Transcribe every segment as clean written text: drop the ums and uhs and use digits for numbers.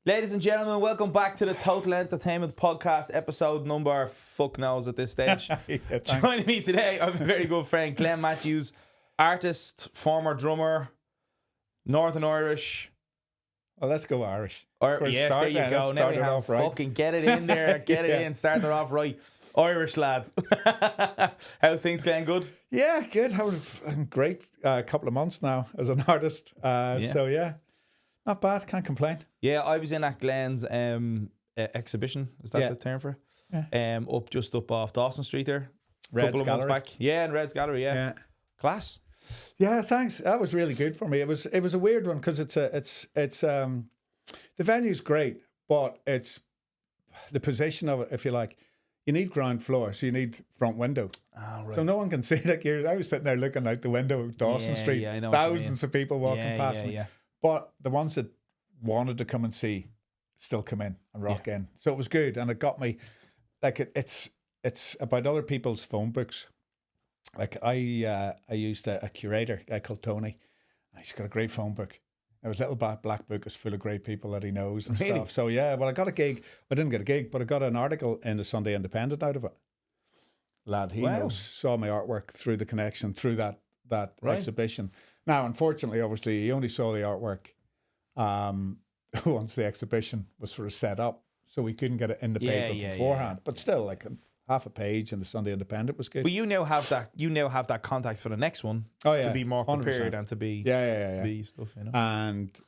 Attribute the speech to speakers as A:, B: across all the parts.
A: Ladies and gentlemen, welcome back to the Total Entertainment Podcast, episode number fuck knows at this stage. Joining me today, I have a very good friend, Glenn Matthews, artist, former drummer, Northern Irish.
B: Well, let's go Irish.
A: Yes, there you go. Now we have fucking get it in there, get it in, start it off right. Irish lads. How's things, Glenn? Good?
B: Yeah, good. Having a great couple of months now as an artist. So yeah, not bad. Can't complain.
A: Yeah, I was in at Glenn's exhibition. Is that the term for it? Yeah. Up off Dawson Street there.
B: Red's
A: couple of months back. Yeah, in Red's Gallery. Yeah. Class.
B: Yeah, thanks. That was really good for me. It was a weird one because the venue's great, but it's the position of it. If you like, you need ground floor, so you need front window.
A: Oh, right.
B: So no one can see. Like I was sitting there looking out the window of Dawson Street.
A: Yeah, I know
B: thousands of people walking past me.
A: Yeah.
B: But the ones that wanted to come and see still come in and rock in. So it was good, and it got me. Like it's about other people's phone books. Like I used a curator, a guy called Tony. He's got a great phone book. It was a little black book is full of great people that he knows and stuff. So yeah, well, I got a gig. I didn't get a gig, but I got an article in the Sunday Independent out of it. Lad, he saw my artwork through the connection, through that exhibition. Now, unfortunately, obviously, he only saw the artwork once the exhibition was sort of set up. So we couldn't get it in the paper beforehand. Yeah. But still, like half a page in the Sunday Independent was good.
A: But you now have that contact for the next one.
B: Oh yeah,
A: to be more prepared
B: 100%.
A: And to be be stuff, you know.
B: And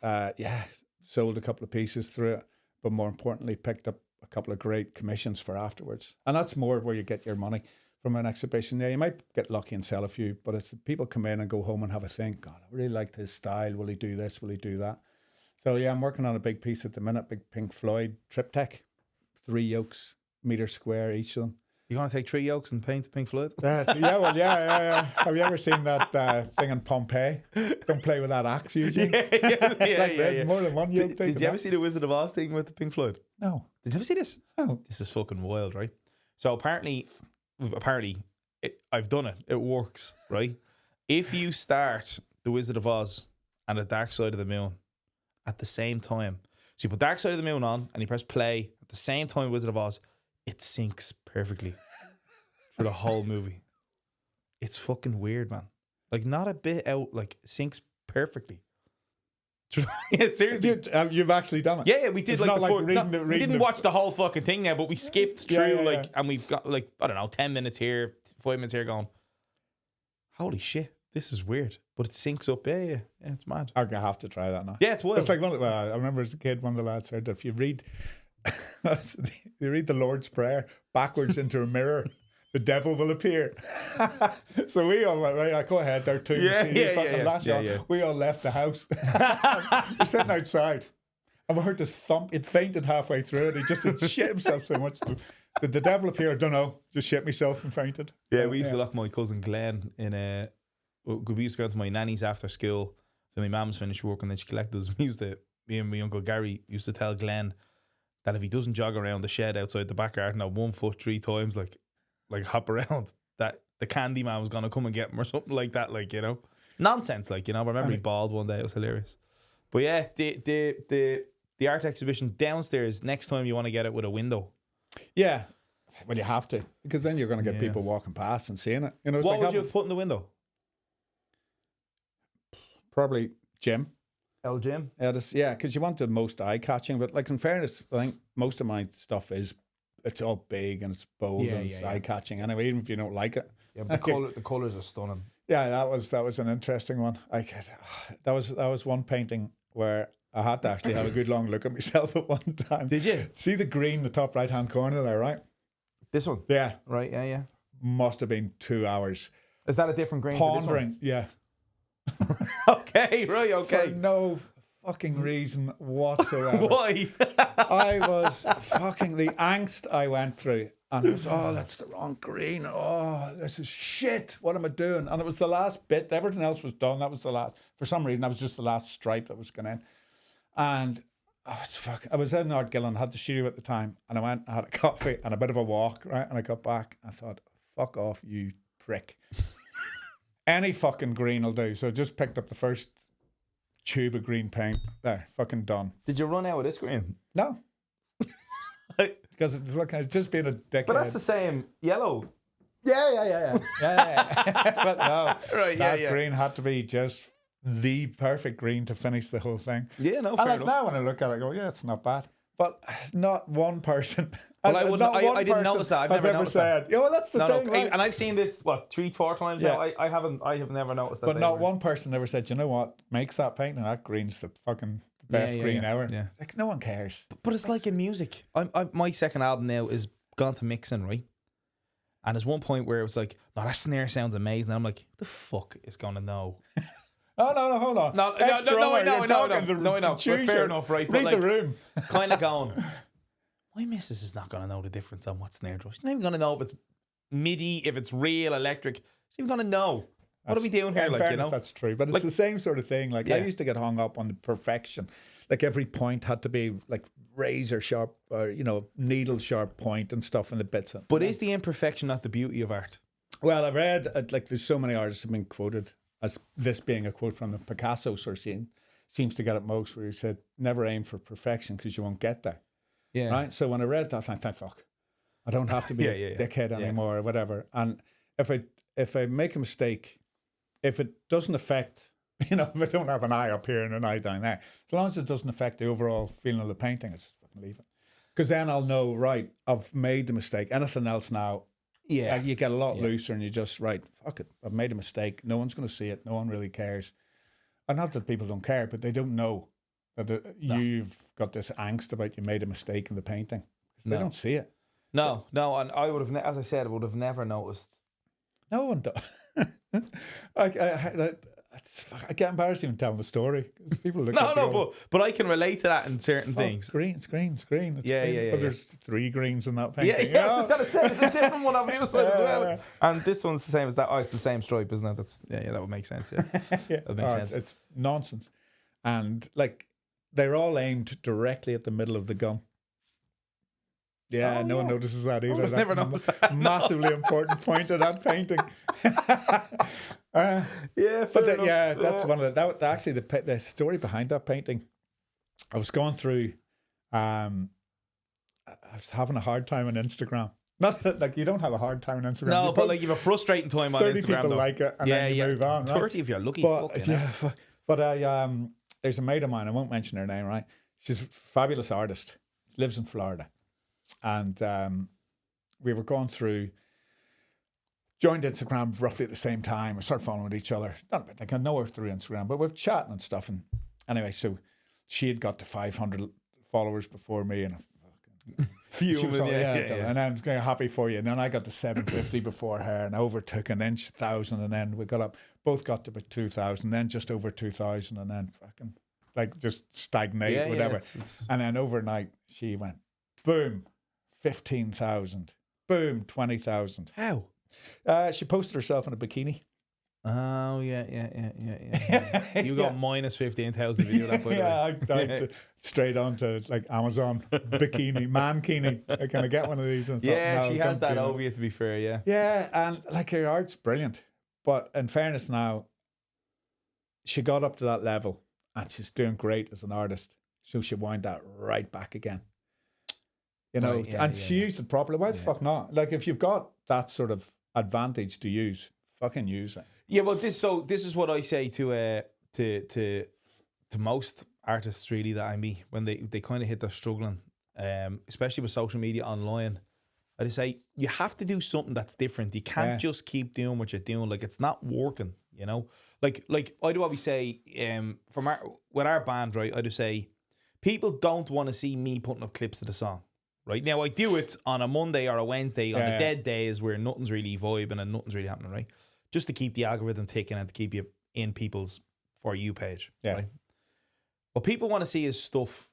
B: sold a couple of pieces through it, but more importantly, picked up a couple of great commissions for afterwards. And that's more where you get your money from an exhibition. Yeah, you might get lucky and sell a few, but it's the people come in and go home and have a think. God, I really liked his style. Will he do this? Will he do that? So yeah, I'm working on a big piece at the minute, big Pink Floyd triptych, 3 yokes, meter square each of them.
A: You want to take 3 yokes and paint Pink Floyd?
B: Yeah. Have you ever seen that thing in Pompeii? Don't play with that axe, Eugene. Yeah. More than one yoke.
A: Did you ever see the Wizard of Oz thing with the Pink Floyd?
B: No.
A: Did you ever see this?
B: No.
A: This is fucking wild, right? So apparently, I've done it. It works, right? If you start the Wizard of Oz and the Dark Side of the Moon at the same time, so you put Dark Side of the Moon on and you press play at the same time Wizard of Oz, it syncs perfectly for the whole movie. It's fucking weird, man. Like, not a bit out, like, syncs perfectly. Yeah, seriously.
B: You've actually done it.
A: Yeah, we did. It's we didn't watch the whole fucking thing now, but we skipped through, and we've got, like, I don't know, 10 minutes here, 5 minutes here going, holy shit, this is weird. But it syncs up. Yeah, it's mad.
B: I'm going to have to try that now.
A: Yeah, it's wild.
B: It's like, I remember as a kid, one of the lads said, if you read the Lord's Prayer backwards into a mirror, the devil will appear. So we all went, right, go ahead there too. We all left the house. We're sitting outside. And we heard this thump. It fainted halfway through it. He just had shit himself so much. Did the devil appear? I don't know. Just shit myself and fainted.
A: Yeah, we used to lock my cousin Glenn in we used to go to my nanny's after school. So my mum's finished work and then she collected us. Me and my uncle Gary used to tell Glenn that if he doesn't jog around the shed outside the back garden at 1 foot 3 times, like hop around, that the candy man was gonna come and get him or something like that, like, you know, nonsense, like, you know. I remember he bawled one day. It was hilarious. But yeah, the art exhibition downstairs, next time you want to get it with a window.
B: Yeah, well, you have to, because then you're going to get people walking past and seeing it. You know,
A: what would you have put in the window?
B: Probably Jim.
A: El Jim?
B: Yeah, because you want the most eye-catching. But, like, in fairness, I think most of my stuff it's all big and it's bold and it's eye-catching anyway, even if you don't like it.
A: Yeah, but the colours are stunning.
B: Yeah, that was an interesting one. That was one painting where I had to actually have a good long look at myself at one time.
A: Did you?
B: See the green in the top right-hand corner there, right?
A: This one?
B: Yeah.
A: Right, yeah.
B: Must have been 2 hours.
A: Is that a different green?
B: Pondering, yeah.
A: Okay, right, okay.
B: For no fucking reason whatsoever.
A: Why?
B: I was fucking the angst I went through. And it was, that's the wrong green. Oh, this is shit. What am I doing? And it was the last bit. Everything else was done. That was the last. For some reason, that was just the last stripe that was going in. And I was in Art Gillen, had the studio at the time. And I went, I had a coffee and a bit of a walk, right? And I got back. I thought, fuck off, you prick. Any fucking green will do. So I just picked up the first tube of green paint. There, fucking done.
A: Did you run out of this green?
B: No. Because it's just been a decade.
A: But that's the same yellow.
B: Yeah. But no,
A: Right,
B: that green had to be just the perfect green to finish the whole thing.
A: Yeah, no,
B: And
A: fair
B: like
A: enough.
B: now when I look at it, I go, yeah, it's not bad. But not one person.
A: Well, I wouldn't.
B: not one
A: I didn't
B: person
A: notice that. I've
B: has
A: never
B: ever
A: noticed
B: said,
A: that.
B: yeah, well, that's the
A: No,
B: thing.
A: no,
B: right?
A: and I've seen this 3-4 times
B: Yeah.
A: now. I have never noticed that.
B: But not one person ever said, you know what makes that paint? And that green's the fucking best green ever.
A: Yeah.
B: Like no one cares.
A: But it's like in music. My second album now is gone to mixing, right? And there's one point where it was like, no, that snare sounds amazing. And I'm like, the fuck is gonna know?
B: Oh no, hold on.
A: No, I know. Fair enough, right?
B: Read
A: But like,
B: the room.
A: kind of going, my missus is not going to know the difference on what snare drum. She's not even going to know if it's MIDI, if it's real electric. She's even going to know. What are we doing here?
B: In
A: Like,
B: fairness,
A: you know,
B: that's true. But it's
A: Like-
B: the same sort of thing. Like I
A: Yeah.
B: used to get hung up on the perfection. Like every point had to be like razor sharp or, needle sharp point and stuff in the bits.
A: but is the imperfection not the beauty of art?
B: Well, I've read, like there's so many artists have been quoted as this being a quote from the Picasso sort of scene. Seems to get it most where he said, never aim for perfection because you won't get there.
A: Yeah.
B: Right? So when I read that, I thought, fuck, I don't have to be a dickhead anymore or whatever. And if I make a mistake, if it doesn't affect, if I don't have an eye up here and an eye down there, as long as it doesn't affect the overall feeling of the painting, I just fucking leave it. Because then I'll know, right, I've made the mistake. Anything else now, you get a lot looser and you just, right, fuck it, I've made a mistake. No one's going to see it. No one really cares. And not that people don't care, but they don't know that you've got this angst about you made a mistake in the painting. They don't see it.
A: No, and I would have, as I said, I would have never noticed.
B: No one does. I get embarrassed even telling the story. People look at
A: but I can relate to that in certain things.
B: It's green. It's green.
A: Yeah.
B: But there's 3 greens in that painting.
A: Yeah, I was just gonna say it's a different one on the other side as well.
B: Yeah.
A: And this one's the same as that. Oh, it's the same stripe, isn't it? That's that would make sense. Yeah, that makes sense.
B: It's nonsense, and like they're all aimed directly at the middle of the gun. Yeah, no one notices that either.
A: I've never noticed that.
B: Massively important point of that painting. That's one of the. Actually, the story behind that painting. I was going through. I was having a hard time on Instagram. Not that, like, you don't have a hard time on Instagram.
A: No,
B: You
A: but
B: post
A: like you have a frustrating time on
B: 30
A: Instagram.
B: people
A: though.
B: like it, and then you move on. Right?
A: 30 if you're lucky.
B: But I there's a mate of mine. I won't mention her name. Right, she's a fabulous artist. Lives in Florida, and we were going through. Joined Instagram roughly at the same time. We started following with each other. Not like I know her through Instagram, but we're chatting and stuff. And anyway, so she had got to 500 followers before me, and
A: Few,
B: she was all,
A: yeah.
B: and I'm kind of happy for you. And then I got to 750 before her, and I overtook, and then 1,000, and then we got up. Both got to about 2,000, then just over 2,000, and then fucking like just stagnate, whatever. And then overnight she went, boom, 15,000, boom, 20,000.
A: How?
B: She posted herself in a bikini.
A: Oh yeah. You got minus 15,000 if you do that. By
B: I straight on to like Amazon bikini, mankini. I kind of get one of these. And thought,
A: she has that over you. To be fair, yeah.
B: Yeah, and like her art's brilliant, but in fairness, now she got up to that level, and she's doing great as an artist. So she wind that right back again. She used it properly. Why the fuck not? Like if you've got that sort of advantage to use, fucking use it.
A: Yeah, well, this is what I say to most artists really that I meet when they kind of hit their struggling, especially with social media online. I just say you have to do something that's different. You can't just keep doing what you're doing. Like it's not working, Like I do always say, with our band, right? I do say people don't want to see me putting up clips of the song. Right now, I do it on a Monday or a Wednesday on the dead days where nothing's really vibing and nothing's really happening, right? Just to keep the algorithm ticking and to keep you in people's For You page.
B: Yeah.
A: Right? What people want to see is stuff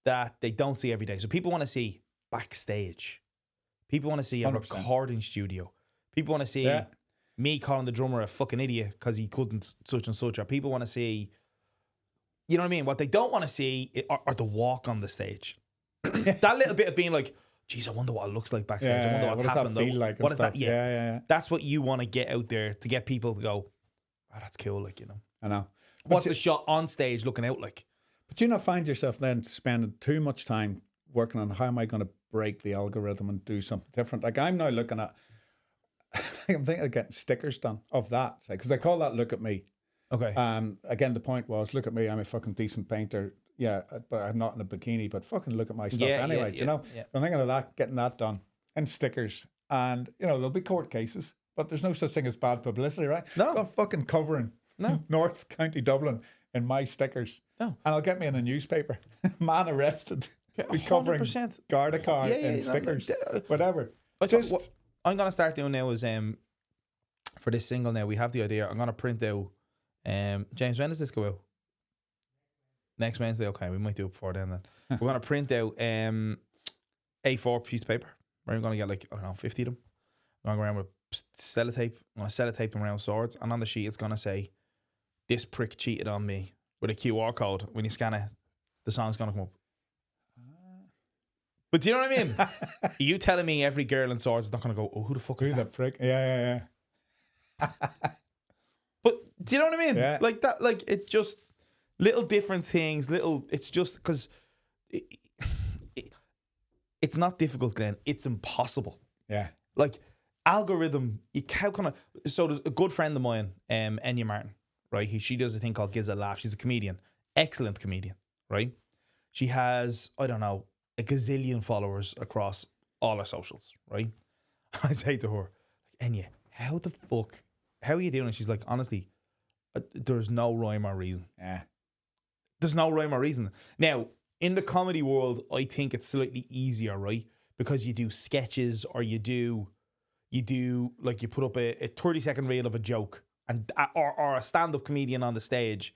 A: that they don't see every day. So people want to see backstage. People want to see a
B: 100%.
A: recording studio. People want to see me calling the drummer a fucking idiot because he couldn't such and such. Or people want to see, you know what I mean? What they don't want to see are the walk on the stage. That little bit of being like, geez, I wonder what it looks like backstage. I wonder what's happening.
B: What does that feel like?
A: What is that?
B: Yeah.
A: That's what you want to get out there to get people to go, oh, that's cool, like, you know.
B: I know.
A: What's the shot on stage looking out like?
B: But you not find yourself then spending too much time working on how am I going to break the algorithm and do something different? Like I'm now looking at, I'm thinking of getting stickers done of that, because I call that "Look at Me."
A: Okay.
B: Again, the point was, look at me, I'm a fucking decent painter. Yeah, but I'm not in a bikini, but fucking look at my stuff anyway. You know, I'm thinking of that, getting that done, and stickers, and you know there'll be court cases, but there's no such thing as bad publicity, right?
A: No.
B: Got fucking covering North County Dublin in my stickers.
A: No.
B: And I'll get me in a newspaper. Man arrested. Be covering
A: 100%.
B: Garda car and stickers. Whatever.
A: What I'm going to start doing now is, for this single now, we have the idea. I'm going to print out, James, when does this go out? Next Wednesday? Okay, we might do it before then. We're going to print out A4 piece of paper. We're going to get like, I don't know, 50 of them. I'm going to go around with sellotape. I'm going to sellotape them around swords. And on the sheet, it's going to say, "This prick cheated on me," with a QR code. When you scan it, the song's going to come up. But do you know what I mean? Are you telling me every girl in swords is not going to go, "Oh, who the fuck is
B: Who's
A: that?"
B: that prick? Yeah.
A: But do you know what I mean?
B: Yeah.
A: Like that, like it's just little different things. It's just because it's not difficult, Glenn. It's impossible.
B: Yeah.
A: Like algorithm, how can I? So there's a good friend of mine, Iann Martin, right? She does a thing called Gives a Laugh. She's a comedian, excellent comedian, right? She has, I don't know, a gazillion followers across all her socials, right? I say to her, Enya, how are you doing? And she's like, honestly, there's no rhyme or reason.
B: Yeah.
A: There's no rhyme or reason. Now, in the comedy world, I think it's slightly easier, right? Because you do sketches, or you do like, you put up a 30-second reel of a joke, and or a stand-up comedian on the stage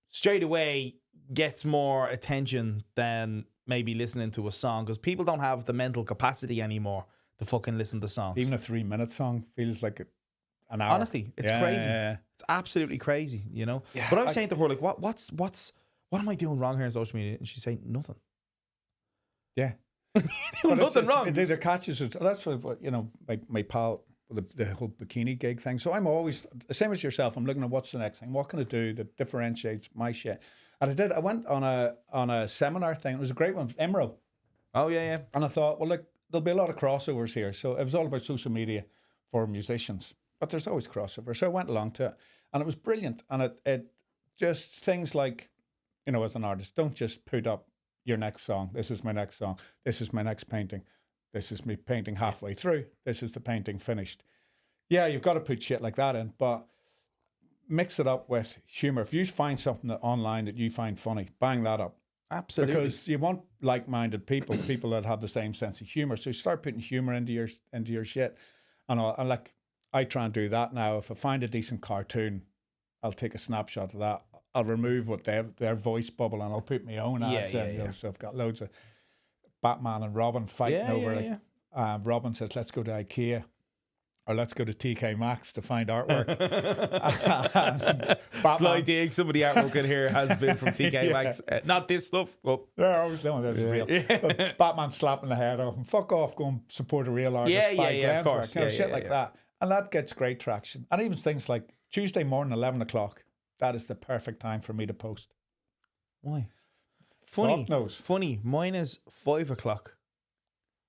A: straight away gets more attention than maybe listening to a song, because people don't have the mental capacity anymore to fucking listen to songs.
B: Even a 3-minute song feels like an hour.
A: Honestly, it's crazy.
B: Yeah.
A: It's absolutely crazy, you know?
B: Yeah,
A: but I was saying to her, like, what am I doing wrong here on social media? And she's saying, nothing.
B: Yeah.
A: Doing nothing wrong.
B: There catches it. That's what, you know, my pal, the whole bikini gig thing. So I'm always, the same as yourself, I'm looking at what's the next thing. What can I do that differentiates my shit? And I went on a seminar thing. It was a great one, Emerald.
A: Oh, yeah.
B: And I thought, well, look, there'll be a lot of crossovers here. So it was all about social media for musicians, but there's always crossover. So I went along to it, and it was brilliant. And it just things like, you know, as an artist, don't just put up your next song. This is my next song. This is my next painting. This is me painting halfway through. This is the painting finished. Yeah, you've got to put shit like that in, but mix it up with humor. If you find something online that you find funny, bang that up.
A: Absolutely.
B: Because you want like-minded people, people that have the same sense of humor. So you start putting humor into your shit. And like, I try and do that now. If I find a decent cartoon, I'll take a snapshot of that. I'll remove what their voice bubble, and I'll put my own ads in. You know, so I've got loads of Batman and Robin fighting over. Robin says, "Let's go to IKEA." Or let's go to TK Maxx to find artwork.
A: Sly dig, some of the artwork in here has been from TK Maxx. Not this stuff. Well,
B: they're always doing this is real. But Batman slapping the head off and fuck off, go and support a real artist.
A: Of course.
B: Shit like that. And that gets great traction. And even things like Tuesday morning, 11 o'clock, that is the perfect time for me to post.
A: Why? Funny.
B: God knows.
A: Funny. Mine is 5 o'clock.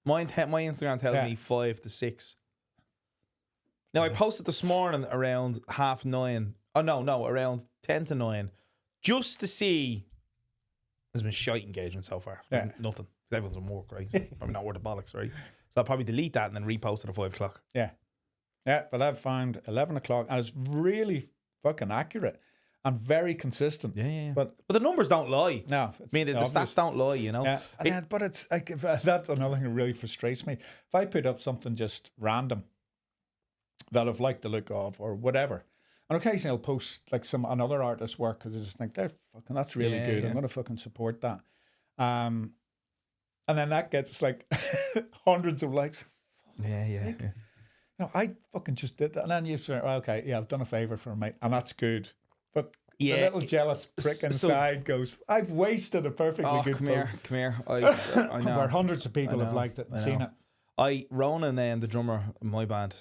A: My Instagram tells me 5 to 6. Now, I posted this morning around 9:30. Oh, no, around 10 to 9. Just to see. There's been shite engagement so far.
B: Yeah.
A: Nothing. Because everyone's on work, right? So probably not worth the bollocks, right? So I'll probably delete that and then repost it at 5 o'clock.
B: Yeah. Yeah, but I've found 11 o'clock, and it's really fucking accurate and very consistent.
A: Yeah.
B: But
A: the numbers don't lie.
B: No.
A: I mean, the stats don't lie, you know?
B: Yeah. But it's like, that's another thing that really frustrates me. If I put up something just random that I've liked the look of or whatever, and occasionally I'll post like another artist's work because I just think that's really good. I'm going to fucking support that. And then that gets like hundreds of likes.
A: Yeah.
B: No, I fucking just did that. And then you say, okay, yeah, I've done a favour for a mate, and that's good. But the little jealous prick inside goes, I've wasted a perfectly good post.
A: Come here. I know.
B: Where hundreds of people have liked it and seen it.
A: Ronan, the drummer in my band,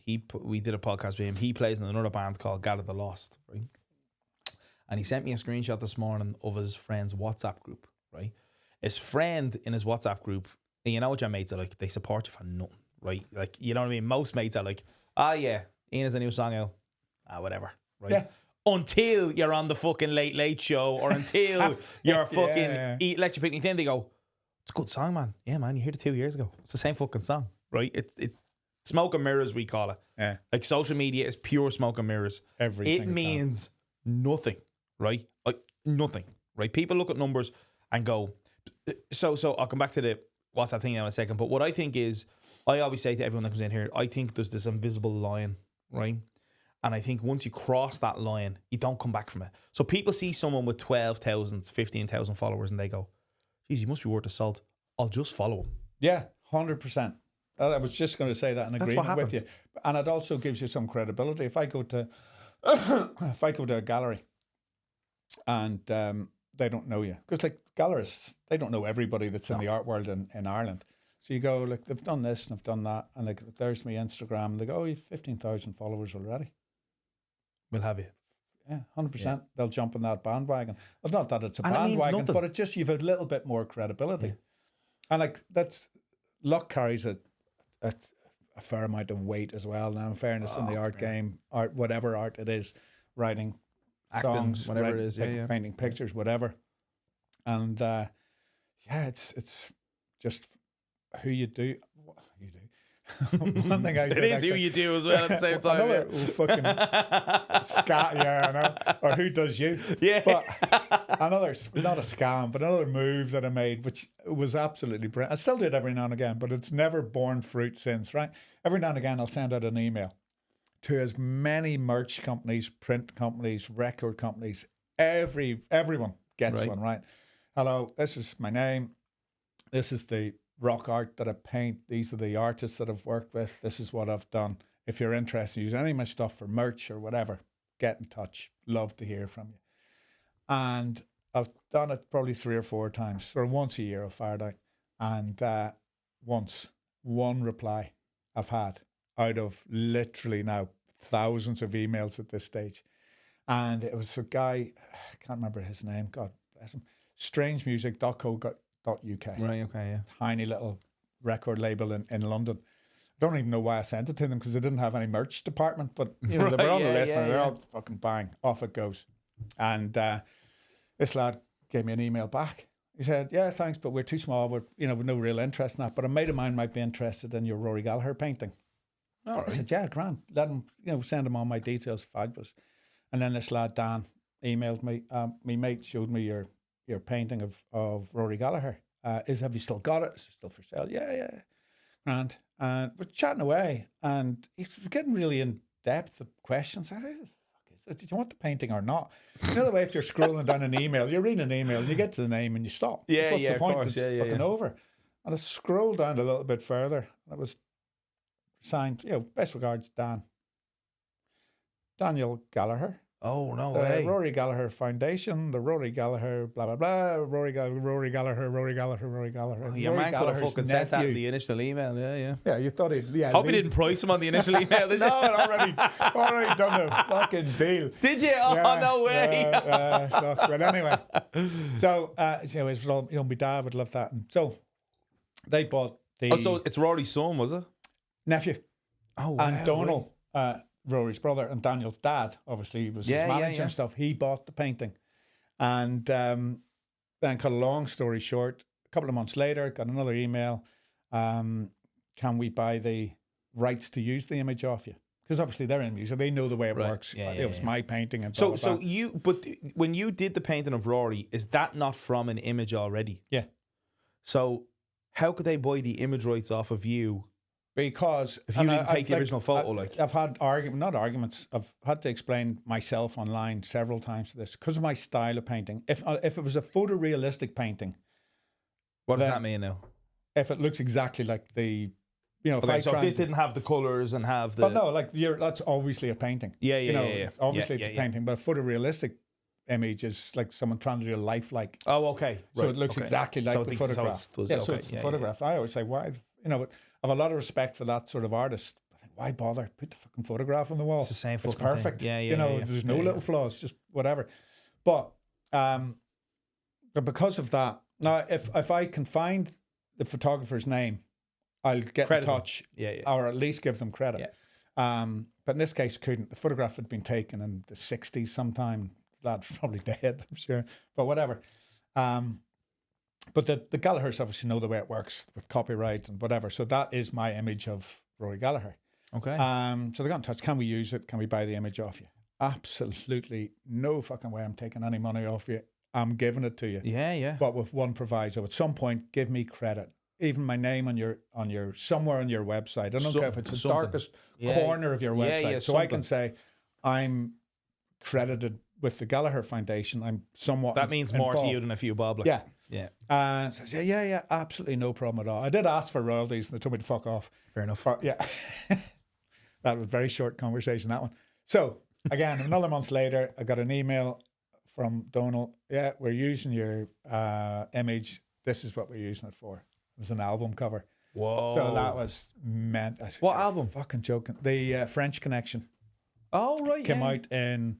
A: we did a podcast with him. He plays in another band called Gather the Lost, right? And he sent me a screenshot this morning of his friend's WhatsApp group, right? His friend in his WhatsApp group, and you know what your mates are like, they support you for nothing, right? Like, you know what I mean? Most mates are like, yeah, Ian has a new song out. Whatever, right?
B: Yeah.
A: Until you're on the fucking Late Show or until you're fucking let you picnic, then they go, it's a good song, man. Yeah, man, you heard it 2 years ago. It's the same fucking song, right? It's smoke and mirrors, we call it.
B: Yeah.
A: Like, social media is pure smoke and mirrors.
B: Everything.
A: It means nothing, right? Like, nothing, right? People look at numbers and go, so I'll come back to the WhatsApp thing now in a second, but what I think is, I always say to everyone that comes in here, I think there's this invisible line, right? And I think once you cross that line, you don't come back from it. So people see someone with 12,000, 15,000 followers and they go, geez, he must be worth the salt. I'll just follow him.
B: Yeah, 100%. I was just going to say that in agreement with you. And it also gives you some credibility. If I go to a gallery and they don't know you, because like gallerists, they don't know everybody that's in the art world in Ireland. So you go, like, they've done this and they've done that, and like, there's my Instagram. And they go, you've 15,000 followers already.
A: We'll have you.
B: Yeah, 100%. They'll jump on that bandwagon. Well, not that it's a bandwagon, but it just, you've a little bit more credibility. Yeah. And like, luck carries a fair amount of weight as well. Now, in fairness, in the art game, whatever art it is, writing,
A: acting,
B: songs,
A: whatever it is,
B: painting pictures, whatever. And it's just who you do. One thing I did.
A: It is who you do as well at the same time.
B: Another fucking scat, I know. Or who does you?
A: Yeah.
B: But another, not a scam, but another move that I made, which was absolutely brilliant. I still do it every now and again, but it's never borne fruit since, right? Every now and again, I'll send out an email to as many merch companies, print companies, record companies. Everyone gets one, right? Hello, this is my name. This is the rock art that I paint. These are the artists that I've worked with. This is what I've done. If you're interested in using any of my stuff for merch or whatever, get in touch. Love to hear from you. And I've done it probably 3 or 4 times, or once a year I've fired out. And one reply I've had out of literally now thousands of emails at this stage. And it was a guy, I can't remember his name, God bless him, strangemusic.co.uk.
A: Right, okay, yeah.
B: Tiny little record label in London. I don't even know why I sent it to them, because they didn't have any merch department, but you know, they were on the list and they're all fucking bang, off it goes. And this lad gave me an email back. He said, yeah, thanks, but we're too small. We're, with no real interest in that. But a mate of mine might be interested in your Rory Gallagher painting. All right. I said, yeah, grand. Let him, send him all my details. Fabulous. And then this lad, Dan, emailed me. My mate showed me your painting of Rory Gallagher. Have you still got it? Is it still for sale? Yeah. Grand. And we're chatting away, and he's getting really in depth of questions. I said, did you want the painting or not? You know the way if you're scrolling down an email, you're reading an email and you get to the name and you stop.
A: Yeah,
B: what's the point?
A: Of course.
B: It's fucking over. And I scrolled down a little bit further, and it was signed, best regards, Daniel Gallagher.
A: Oh, no way.
B: Rory Gallagher Foundation, the Rory Gallagher, blah, blah, blah, Rory Gallagher.
A: Oh, your man could have fucking said that in the initial email, yeah.
B: Yeah, you thought he'd... Yeah,
A: hope he didn't price him on the initial email, did you?
B: No, I'd already done the fucking deal.
A: Did you? Oh, yeah, no way.
B: But anyway, so, it's all, my dad would love that. And so, they bought the...
A: Oh, so it's Rory's son, was it?
B: Nephew.
A: Oh, wow.
B: And Donal, Rory's brother, and Daniel's dad, obviously, was his manager and stuff. He bought the painting. And then, cut a long story short, a couple of months later, got another email. Can we buy the rights to use the image off you? Because obviously they're in music, they know the way it works. It was my painting and blah, blah, blah.
A: But when you did the painting of Rory, is that not from an image already?
B: Yeah.
A: So how could they buy the image rights off of you?
B: Because
A: if you didn't take the original photo,
B: I've had arguments. I've had to explain myself online several times to this because of my style of painting. If it was a photorealistic painting,
A: what does that mean now?
B: If it looks exactly like the,
A: if this didn't have the colours and have the,
B: but no, that's obviously a painting.
A: Yeah.
B: It's obviously it's a painting, but a photorealistic image is like someone trying to do a lifelike.
A: Oh, okay.
B: So it looks exactly like the photograph. So it's the photograph. I always say, why? But I have a lot of respect for that sort of artist. I think, why bother? Put the fucking photograph on the wall.
A: It's the same
B: It's
A: fucking
B: perfect.
A: thing. Yeah,
B: You know,
A: yeah.
B: there's no little flaws, just whatever. But because of that, now if I can find the photographer's name, I'll get
A: Credit
B: in
A: them.
B: touch,
A: Yeah.
B: or at least give them credit.
A: Yeah.
B: But in this case, couldn't. The photograph had been taken in the 60s sometime. Lad's probably dead, I'm sure. But whatever. But the Gallaghers obviously know the way it works with copyright and whatever. So that is my image of Rory Gallagher.
A: Okay.
B: So they got in touch. Can we use it? Can we buy the image off you? Absolutely no fucking way I'm taking any money off you. I'm giving it to you.
A: Yeah.
B: But with one proviso. At some point, give me credit. Even my name on your somewhere on your website. I don't care if it's the darkest corner of your website. So I can say I'm credited with the Gallagher Foundation. I'm somewhat
A: That means more to you than a few bob. Like.
B: Yeah. So yeah, absolutely no problem at all. I did ask for royalties and they told me to fuck off.
A: Fair enough.
B: But yeah. That was a very short conversation, that one. So again, another month later, I got an email from Donald. Yeah, we're using your image. This is what we're using it for. It was an album cover.
A: Whoa.
B: So that was meant.
A: What album?
B: Fucking joking. The French Connection.
A: Oh, right.
B: Came out in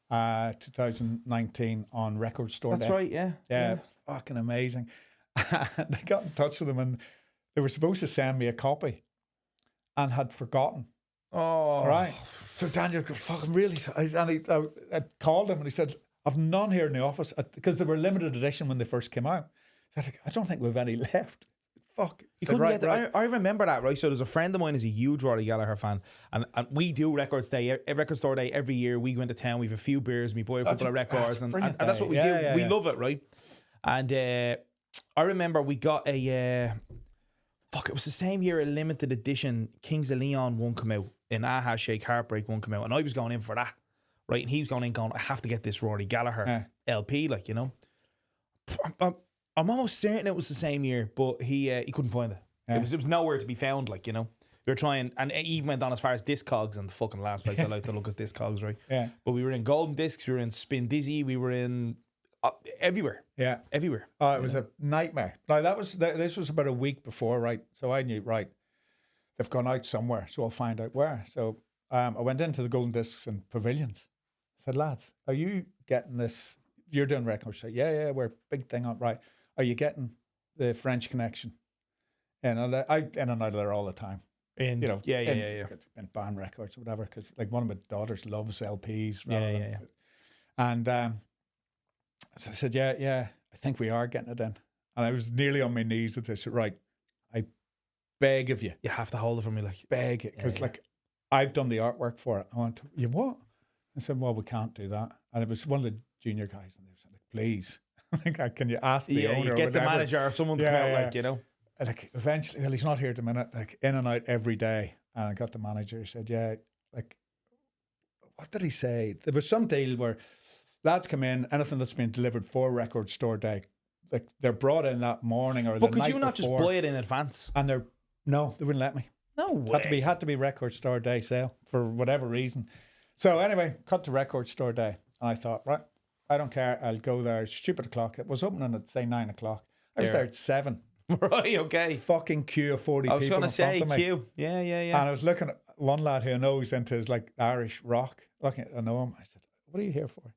B: 2019 on Record Store
A: That's
B: Day.
A: right, yeah.
B: Yeah, fucking amazing. And I got in touch with them and they were supposed to send me a copy and had forgotten.
A: Oh.
B: Right. So Daniel goes, fucking really? I called him and he said, I've none here in the office because they were limited edition when they first came out. So I don't think we've any left. Fuck.
A: You couldn't get that. I remember that, right? So there's a friend of mine who's a huge Rory Gallagher fan, and we do Record Store Day every year. We go into town, we have a few beers, we buy a couple of records, and that's what we do. We love it, right? And I remember we got a it was the same year a limited edition Kings of Leon one come out, and Aha Shake Heartbreak one come out, and I was going in for that, right? And he was going, I have to get this Rory Gallagher LP, like, you know. I'm almost certain it was the same year, but he couldn't find it. Yeah. It was nowhere to be found, like, you know. We were trying, and it even went on as far as Discogs, and the fucking last place I like to look is Discogs, right?
B: Yeah.
A: But we were in Golden Discs, we were in Spin Dizzy, we were in everywhere.
B: Yeah.
A: Everywhere.
B: Oh, it was a nightmare. Now, this was about a week before, right? So I knew, right, they've gone out somewhere, so I'll find out where. So I went into the Golden Discs and Pavilions. I said, lads, are you getting this? You're doing records. So, yeah, we're big thing on, right. Are you getting the French Connection? And I in and out of there all the time. Yeah. In band records or whatever, because like one of my daughters loves LPs. Yeah. And so I said, yeah, I think we are getting it in. And I was nearly on my knees with this. Right, I beg of you.
A: You have to hold it for me, like.
B: Beg it, because like I've done the artwork for it. I went, you what? I said, well, we can't do that. And it was one of the junior guys, and they said, like, please. Like, can you ask the owner?
A: You get the manager or someone to come out, like, you know.
B: Like, eventually, well, he's not here at the minute. Like, in and out every day. And I got the manager. He said, yeah, like, what did he say? There was some deal where lads come in, anything that's been delivered for Record Store Day, like, they're brought in that morning or the night before. But could you not
A: just buy it in advance?
B: And they wouldn't let me.
A: No way.
B: Had to be Record Store Day sale for whatever reason. So anyway, cut to Record Store Day. And I thought, right, I don't care. I'll go there. Stupid o'clock. It was opening at, say, 9 o'clock. I was there at 7.
A: Right, okay.
B: Fucking queue of 40 people.
A: I was going to say queue. Yeah.
B: And I was looking at one lad who I know is into his like Irish rock. Looking, I know him. I said, "What are you here for?"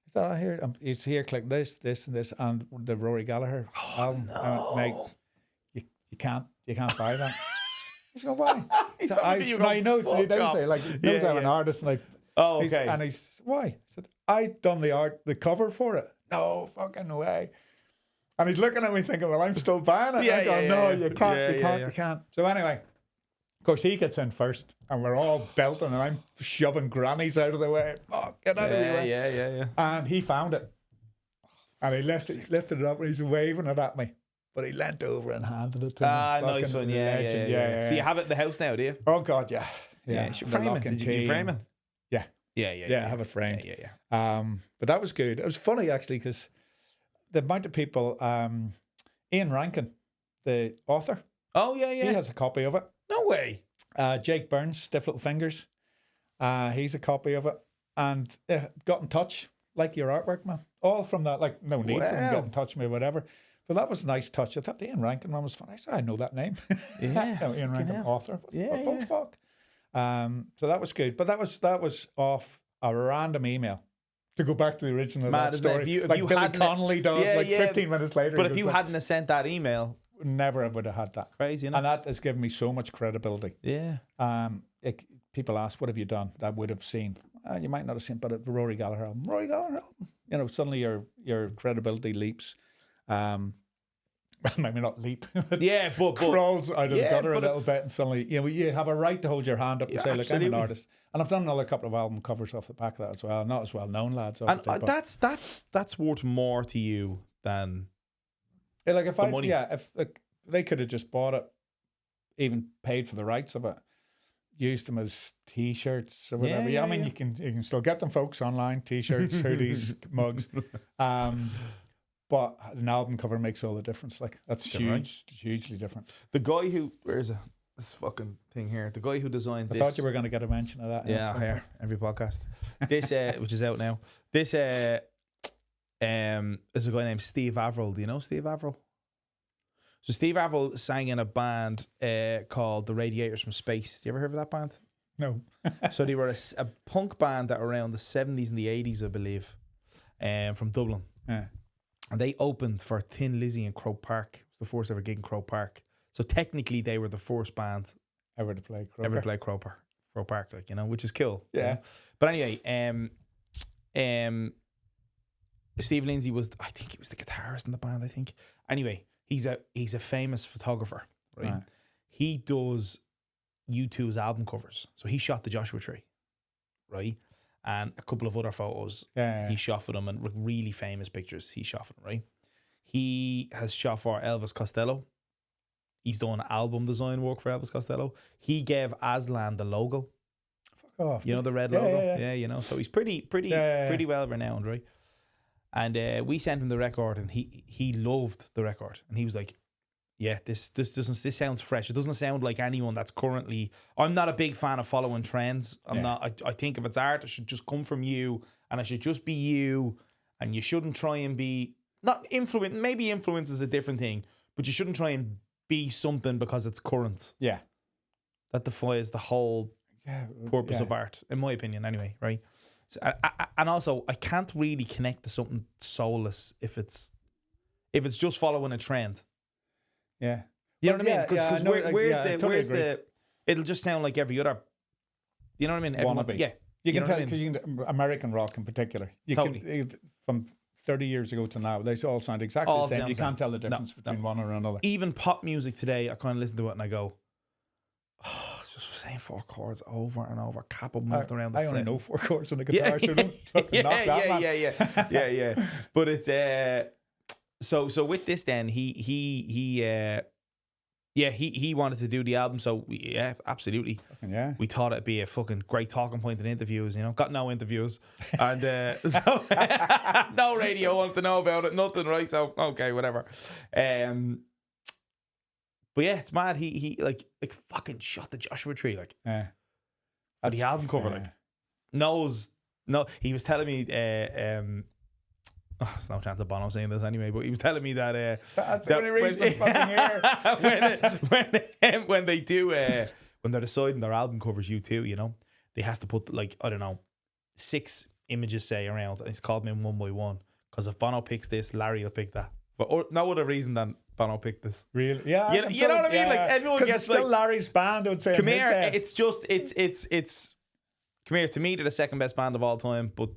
B: He said, "I hear he's here collecting this, and this, and the Rory Gallagher album."
A: No.
B: I went, mate, you can't buy that. He said, "Why?"
A: He's
B: I know they don't say like he knows I'm an artist, and like,
A: oh, okay.
B: And he's why? I said, "I done the cover for it." No fucking way. And he's looking at me thinking, well, I'm still buying it. I go, no, you can't. So anyway, of course, he gets in first and we're all belting and I'm shoving grannies out of the way. Oh, get out of the way.
A: Yeah.
B: And he found it. And he lifted it up and he's waving it at me. But he leant over and handed it to me.
A: Nice one. Yeah. So you have it in the house now, do you?
B: Oh, God, yeah.
A: Frame it. Did you frame it?
B: Yeah.
A: Yeah,
B: I have it framed.
A: Yeah.
B: But that was good. It was funny, actually, because the amount of people, Ian Rankin, the author.
A: Oh, yeah.
B: He has a copy of it.
A: No way.
B: Jake Burns, Stiff Little Fingers. He's a copy of it. And got in touch, like your artwork, man. All from that, like, no need for him to get in touch with me or whatever. But that was a nice touch. I thought the Ian Rankin one was fun. I said, I know that name.
A: Yeah.
B: Ian Rankin, author. What the fuck? So that was good. But that was off a random email. To go back to the original
A: Mad,
B: that
A: isn't it?
B: story,
A: If you
B: like Billy Connolly does,
A: Yeah,
B: like
A: yeah.
B: 15 minutes later.
A: But
B: he
A: if you
B: goes like,
A: hadn't have sent that email,
B: never would have had that.
A: crazy, you know?
B: And that has given me so much credibility.
A: Yeah.
B: People ask, what have you done? That would have seen. You might not have seen, but the Rory Gallagher album. Rory Gallagher album. You know, suddenly your credibility leaps. Maybe not leap.
A: Yeah, but
B: crawls out of the gutter a
A: but
B: little bit, and suddenly you have a right to hold your hand up and say, "Look, I'm an artist." And I've done another couple of album covers off the back of that as well. Not as well known lads.
A: And that's worth more to you than
B: like if
A: the money.
B: if like, they could have just bought it, even paid for the rights of it, used them as T-shirts or whatever. I mean, you can still get them, folks, online. T-shirts, hoodies, mugs. But an album cover makes all the difference. Like that's hugely different.
A: The guy who where's this fucking thing here? The guy who designed this.
B: I thought you were going to get a mention of that.
A: Yeah, here every podcast. This which is out now. This is a guy named Steve Averill. Do you know Steve Averill? So Steve Averill sang in a band called the Radiators from Space. Do you ever heard of that band?
B: No.
A: So they were a punk band that were around the 70s and the 80s, I believe, from Dublin.
B: Yeah.
A: And they opened for Thin Lizzy in Croke Park. It was the first ever gig in Croke Park. So technically, they were the first band
B: ever to play
A: Croke Park, like, you know, which is cool.
B: Yeah.
A: You know? But anyway, Steve Lindsay I think he was the guitarist in the band, I think. Anyway, he's a famous photographer, right? He does U2's album covers. So he shot the Joshua Tree, right? And a couple of other photos he shot for them, and really famous pictures he shot for them, right? He has shot for Elvis Costello. He's done album design work for Elvis Costello. He gave Aslan the logo.
B: Fuck off.
A: You know, the red logo? Yeah, you know. So he's pretty well renowned, right? And we sent him the record, and he loved the record. And he was like, yeah, this sounds fresh. It doesn't sound like anyone that's currently. I'm not a big fan of following trends. I'm not. I think if it's art, it should just come from you, and it should just be you. And you shouldn't try and be not influence. Maybe influence is a different thing, but you shouldn't try and be something because it's current.
B: Yeah,
A: that defies the whole purpose of art, in my opinion. Anyway, right? So, and also, I can't really connect to something soulless if it's just following a trend.
B: Yeah,
A: you know what I mean? Because where's the? It'll just sound like every other. You know what I mean? Everyone,
B: you can tell because American rock in particular. You can from 30 years ago to now, they all sound exactly the same. You can't tell the difference between one or another.
A: Even pop music today, I kind of listen to it and I go, oh, it's just the same four chords over and over. Capo moved around the fret.
B: I only know four chords on the guitar, so don't fucking knock that, man.
A: Yeah. But it's so with this then he wanted to do the album, so absolutely.
B: Yeah.
A: We thought it'd be a fucking great talking point in interviews, you know. Got no interviews. And so no radio wanted to know about it, nothing, right? So okay, whatever. But yeah, it's mad. He like fucking shot the Joshua Tree, like for the album cover, like he was telling me it's no chance of Bono saying this anyway, but he was telling me that
B: that's the only reason I'm fucking
A: here. when they do when they're deciding their album covers, U2, you know, they has to put like, I don't know, 6 images say around, and it's called them one by one, because if Bono picks this, Larry will pick that, but no other reason than Bono picked this.
B: Really? Yeah.
A: You know what I mean? Like everyone gets
B: it's still like, Larry's band, I would say.
A: Come here. It's just it's come here. To me, they're the second best band of all time, but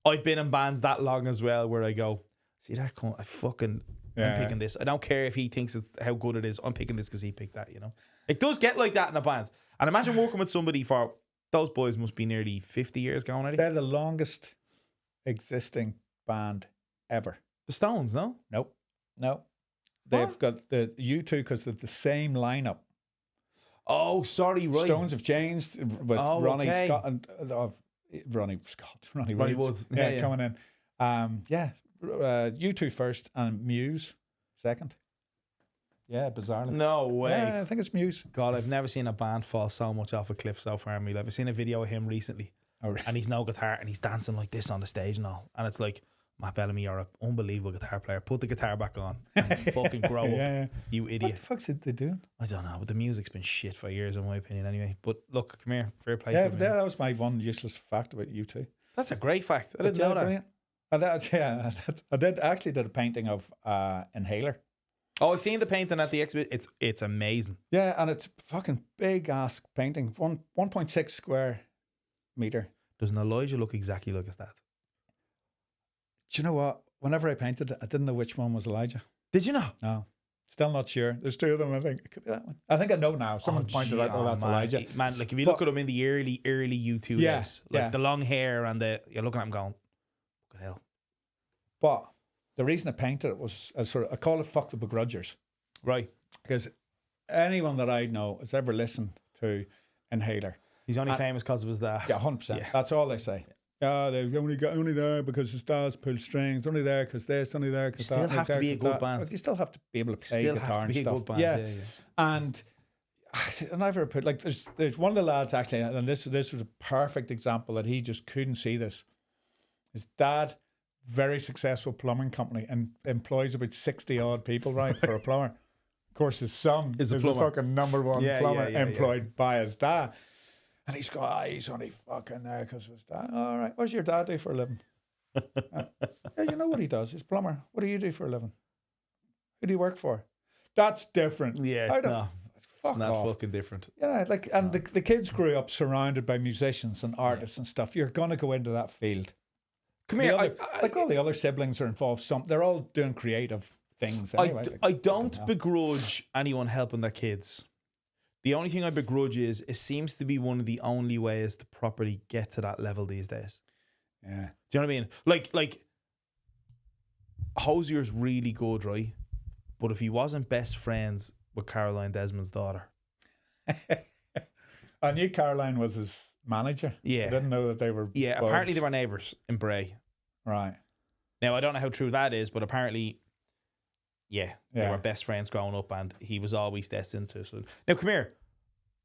A: I've been in bands that long as well where I go, see that cunt, I'm picking this. I don't care if he thinks it's how good it is. I'm picking this because he picked that, you know. It does get like that in a band. And imagine working with somebody for, those boys must be nearly 50 years going already.
B: They're the longest existing band ever.
A: The Stones, no?
B: Nope. No. They've got the U2 because of the same lineup.
A: Oh, sorry, right.
B: Stones have changed with Ronnie Scott and Ronnie Wood. Yeah, coming in. U2 first and Muse second. Yeah, bizarrely.
A: No way.
B: Yeah, I think it's Muse.
A: God, I've never seen a band fall so much off a cliff so far in my life. I've seen a video of him recently,
B: really?
A: And he's no guitar and he's dancing like this on the stage and all. And it's like, Matt Bellamy, you're an unbelievable guitar player. Put the guitar back on and fucking grow up, you
B: What
A: idiot.
B: the fuck's they doing?
A: I don't know, but the music's been shit for years, in my opinion, anyway. But look, come here, fair play.
B: Yeah,
A: to
B: but
A: him,
B: that was my one useless fact about you two.
A: That's a great fact. I didn't know that.
B: Brilliant. I did a painting of Inhaler.
A: Oh, I've seen the painting at the exhibit. It's amazing.
B: Yeah, and it's fucking big ass painting. 1.6 square meter.
A: Doesn't Elijah look exactly like his dad?
B: Do you know what? Whenever I painted it, I didn't know which one was Elijah.
A: Did you know?
B: No. Still not sure. There's two of them, I think. It could be that one. I think I know now. Someone pointed out, that's
A: man.
B: Elijah.
A: Man, like if you look at him in the early U2 days, like the long hair and you're looking at him going, fucking hell.
B: But the reason I painted it was I call it fuck the begrudgers.
A: Right.
B: Because anyone that I know has ever listened to Inhaler.
A: He's only famous because of his dad.
B: Yeah, 100%. Yeah. That's all they say. Yeah, they've only there because his dad's pulled strings. Only there because this. Only there because that.
A: You still have to be a good band.
B: Well, you still have to be able to play guitar and stuff.
A: Good band.
B: Yeah. And I've ever put there's one of the lads actually, and this was a perfect example that he just couldn't see this. His dad, very successful plumbing company, and employs about 60 odd people, right, for a plumber. Of course, his son is a fucking number one plumber employed by his dad. And he's going, he's only fucking there because his dad. All right, what does your dad do for a living? Yeah, you know what he does. He's a plumber. What do you do for a living? Who do you work for? That's different.
A: Yeah, it's not. It's not fucking different.
B: Yeah, like, and the kids grew up surrounded by musicians and artists and stuff. You're going to go into that field.
A: Come here.
B: Like all the other siblings are involved. They're all doing creative things anyway.
A: I don't begrudge anyone helping their kids. The only thing I begrudge is it seems to be one of the only ways to properly get to that level these days.
B: Yeah.
A: Do you know what I mean? Like Hosier's really good, right? But if he wasn't best friends with Caroline Desmond's daughter.
B: I knew Caroline was his manager.
A: Yeah.
B: I didn't know that they were buds.
A: Apparently they were neighbours in Bray.
B: Right.
A: Now, I don't know how true that is, but apparently, they were best friends growing up and he was always destined to. So. Now, come here.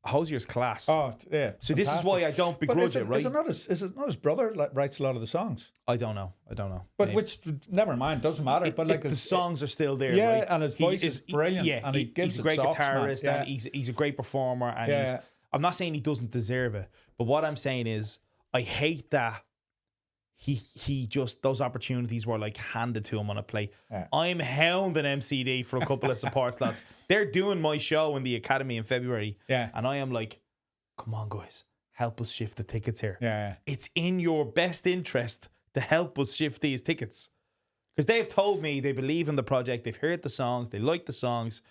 A: Hosier's class.
B: Oh, yeah.
A: So this is why I don't begrudge it, right?
B: Is it not his brother that writes a lot of the songs?
A: I don't know.
B: But
A: Maybe.
B: which, never mind, doesn't matter. But like
A: the songs are still there.
B: Yeah,
A: right?
B: and his voice is brilliant. And he's
A: a great guitarist and he's a great performer. And I'm not saying he doesn't deserve it, but what I'm saying is I hate that he just, those opportunities were like handed to him on a plate. Yeah. I'm hounding MCD for a couple of support slots. They're doing my show in the Academy in February.
B: Yeah.
A: And I am like, come on, guys, help us shift the tickets here.
B: Yeah.
A: It's in your best interest to help us shift these tickets. Because they've told me they believe in the project, they've heard the songs, they like the songs,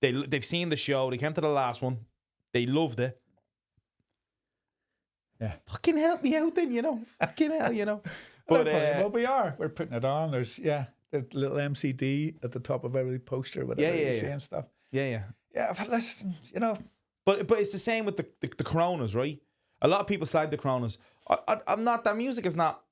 A: they've seen the show, they came to the last one, they loved it.
B: Yeah.
A: Fucking help me out then, Fucking hell, But
B: we're putting it on. There's the little MCD at the top of every poster, whatever you see and stuff.
A: Yeah.
B: Yeah, but listen,
A: But it's the same with the Coronas, right? A lot of people slag the Coronas. I'm not, that music is not,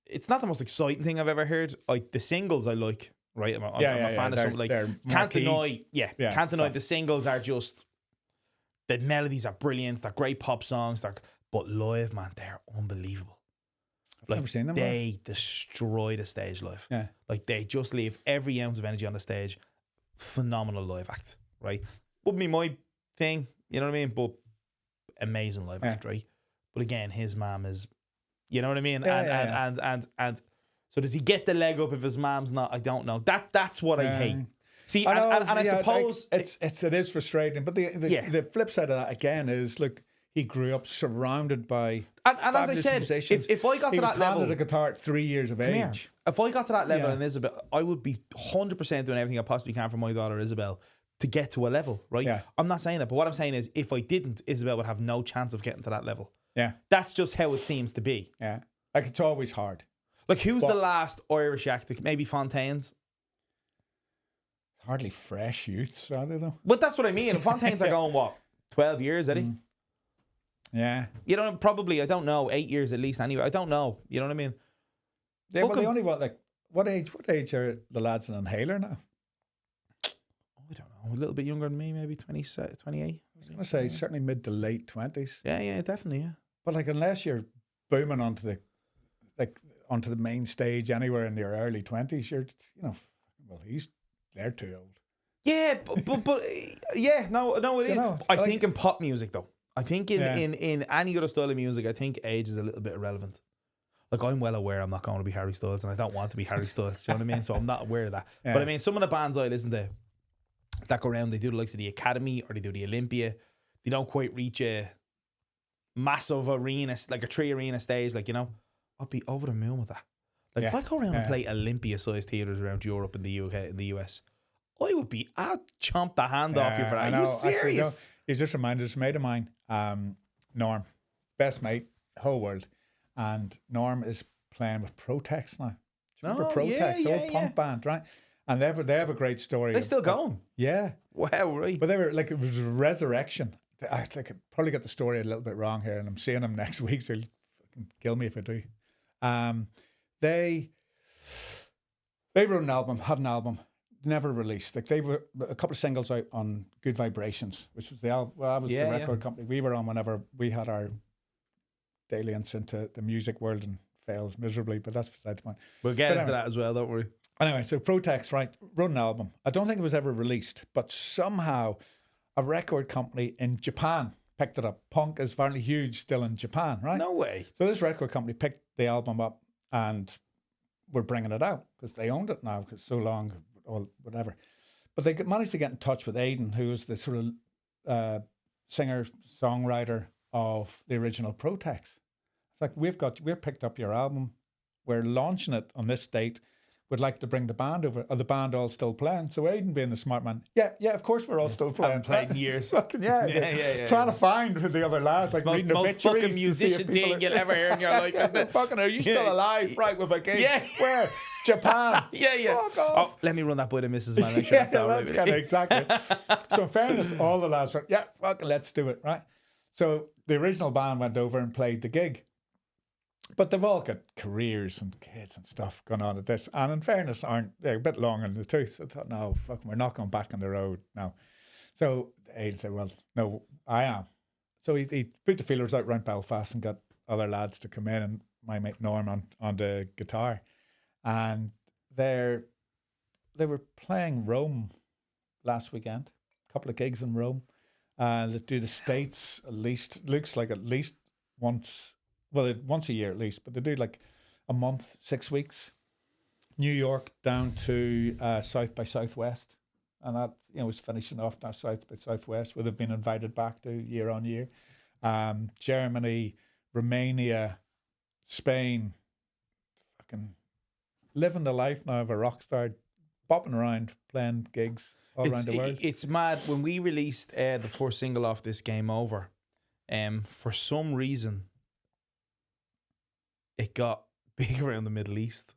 A: it's not the most exciting thing I've ever heard. Like the singles I like, right? I'm a fan of something like Can't Deny. Can't Deny. The singles are just, the melodies are brilliant. They're great pop songs. But live, man, they're unbelievable.
B: I've never seen them.
A: They destroy the stage live.
B: Yeah.
A: Like they just leave every ounce of energy on the stage. Phenomenal live act, right? Wouldn't be my thing, you know what I mean? But amazing live act, right? But again, his mom is, you know what I mean? And so does he get the leg up if his mom's not? I don't know. That's what I hate. See, I suppose
B: it is frustrating. But the flip side of that again is, look, he grew up surrounded by
A: and as I said, if I got to that level,
B: he was a guitar at 3 years of age.
A: If I got to that level in Isabel, I would be 100% doing everything I possibly can for my daughter Isabel to get to a level, right?
B: Yeah.
A: I'm not saying that, but what I'm saying is, if I didn't, Isabel would have no chance of getting to that level.
B: Yeah,
A: that's just how it seems to be.
B: Yeah, like it's always hard.
A: Like who's the last Irish act? Maybe Fontaine's.
B: Hardly fresh youths, are they though?
A: But that's what I mean. Fontaine's are going, what, 12 years, Eddie?
B: Yeah.
A: Probably, I don't know, 8 years at least anyway. I don't know. You know what I mean?
B: Yeah, well, they only what age are the lads in Inhaler now?
A: I don't know. A little bit younger than me, maybe 28.
B: I was going to say certainly mid to late 20s.
A: Yeah, definitely, yeah.
B: But like, unless you're booming onto like onto the main stage anywhere in your early 20s, you're, well, he's they're too old.
A: Yeah, but yeah, no, it is. I think in pop music though. I think in any other style of music, I think age is a little bit irrelevant. Like, I'm well aware I'm not going to be Harry Styles, and I don't want to be Harry Styles. Do you know what I mean? So I'm not aware of that.
B: Yeah.
A: But I mean, some of the bands I listen to that go around, they do the likes of the Academy or they do the Olympia. They don't quite reach a massive arena, like a 3 arena stage. Like, I'd be over the moon with that. Like, if I go around and play Olympia-sized theatres around Europe and the UK and the US, I would be, I'd chomp the hand off you for that. Are you serious?
B: Actually, you just reminded us, a mate of mine, Norm, best mate, whole world. And Norm is playing with Protex now. Do you remember Protex, the old punk band, right? And they have a great story.
A: They're still going.
B: Yeah.
A: Wow, right.
B: But they were like, it was a resurrection. I probably got the story a little bit wrong here, and I'm seeing them next week, so he'll fucking kill me if I do. They wrote an album, had an album, never released. Like, they were a couple of singles out on Good Vibrations, which was the album. Well, that was the record company we were on whenever we had our dalliance into the music world and failed miserably, but that's beside the point.
A: We'll get into that as well, don't worry.
B: Anyway, so Protex, right, wrote an album. I don't think it was ever released, but somehow a record company in Japan picked it up. Punk is apparently huge still in Japan, right?
A: No way.
B: So this record company picked the album up and were bringing it out because they owned it now because so long, or whatever. But they managed to get in touch with Aidan, who was the sort of singer-songwriter of the original Protex. It's like, we've picked up your album, we're launching it on this date, would like to bring the band over. Are the band all still playing? So Aidan, being the smart man, yeah, of course we're all still playing.
A: Haven't played in years.
B: Trying to find the other lads, like reading
A: most fucking musician thing you'll ever hear in your life, isn't it?
B: Fucking, are you still alive? Right, with a gig.
A: Yeah.
B: Where? Japan.
A: Fuck off. Oh, let me run that by the missus, man.
B: That's kind of exactly. So in fairness, all the lads were, fucking let's do it, right? So the original band went over and played the gig. But they've all got careers and kids and stuff going on at this. And in fairness, they're a bit long in the tooth. I thought, no, we're not going back on the road now. So Aidan said, well, no, I am. So he put the feelers out around Belfast and got other lads to come in, and my mate Norm on the guitar. And they were playing Rome last weekend, a couple of gigs in Rome. They do the States at least, looks like at least once a year at least, but they do like a month, 6 weeks. New York down to South by Southwest, and that was finishing off now South by Southwest, where they've been invited back to year on year. Germany, Romania, Spain, fucking living the life now of a rock star, bopping around, playing gigs all around the world.
A: It's mad. When we released the first single off this, Game Over, for some reason, it got big around the Middle East.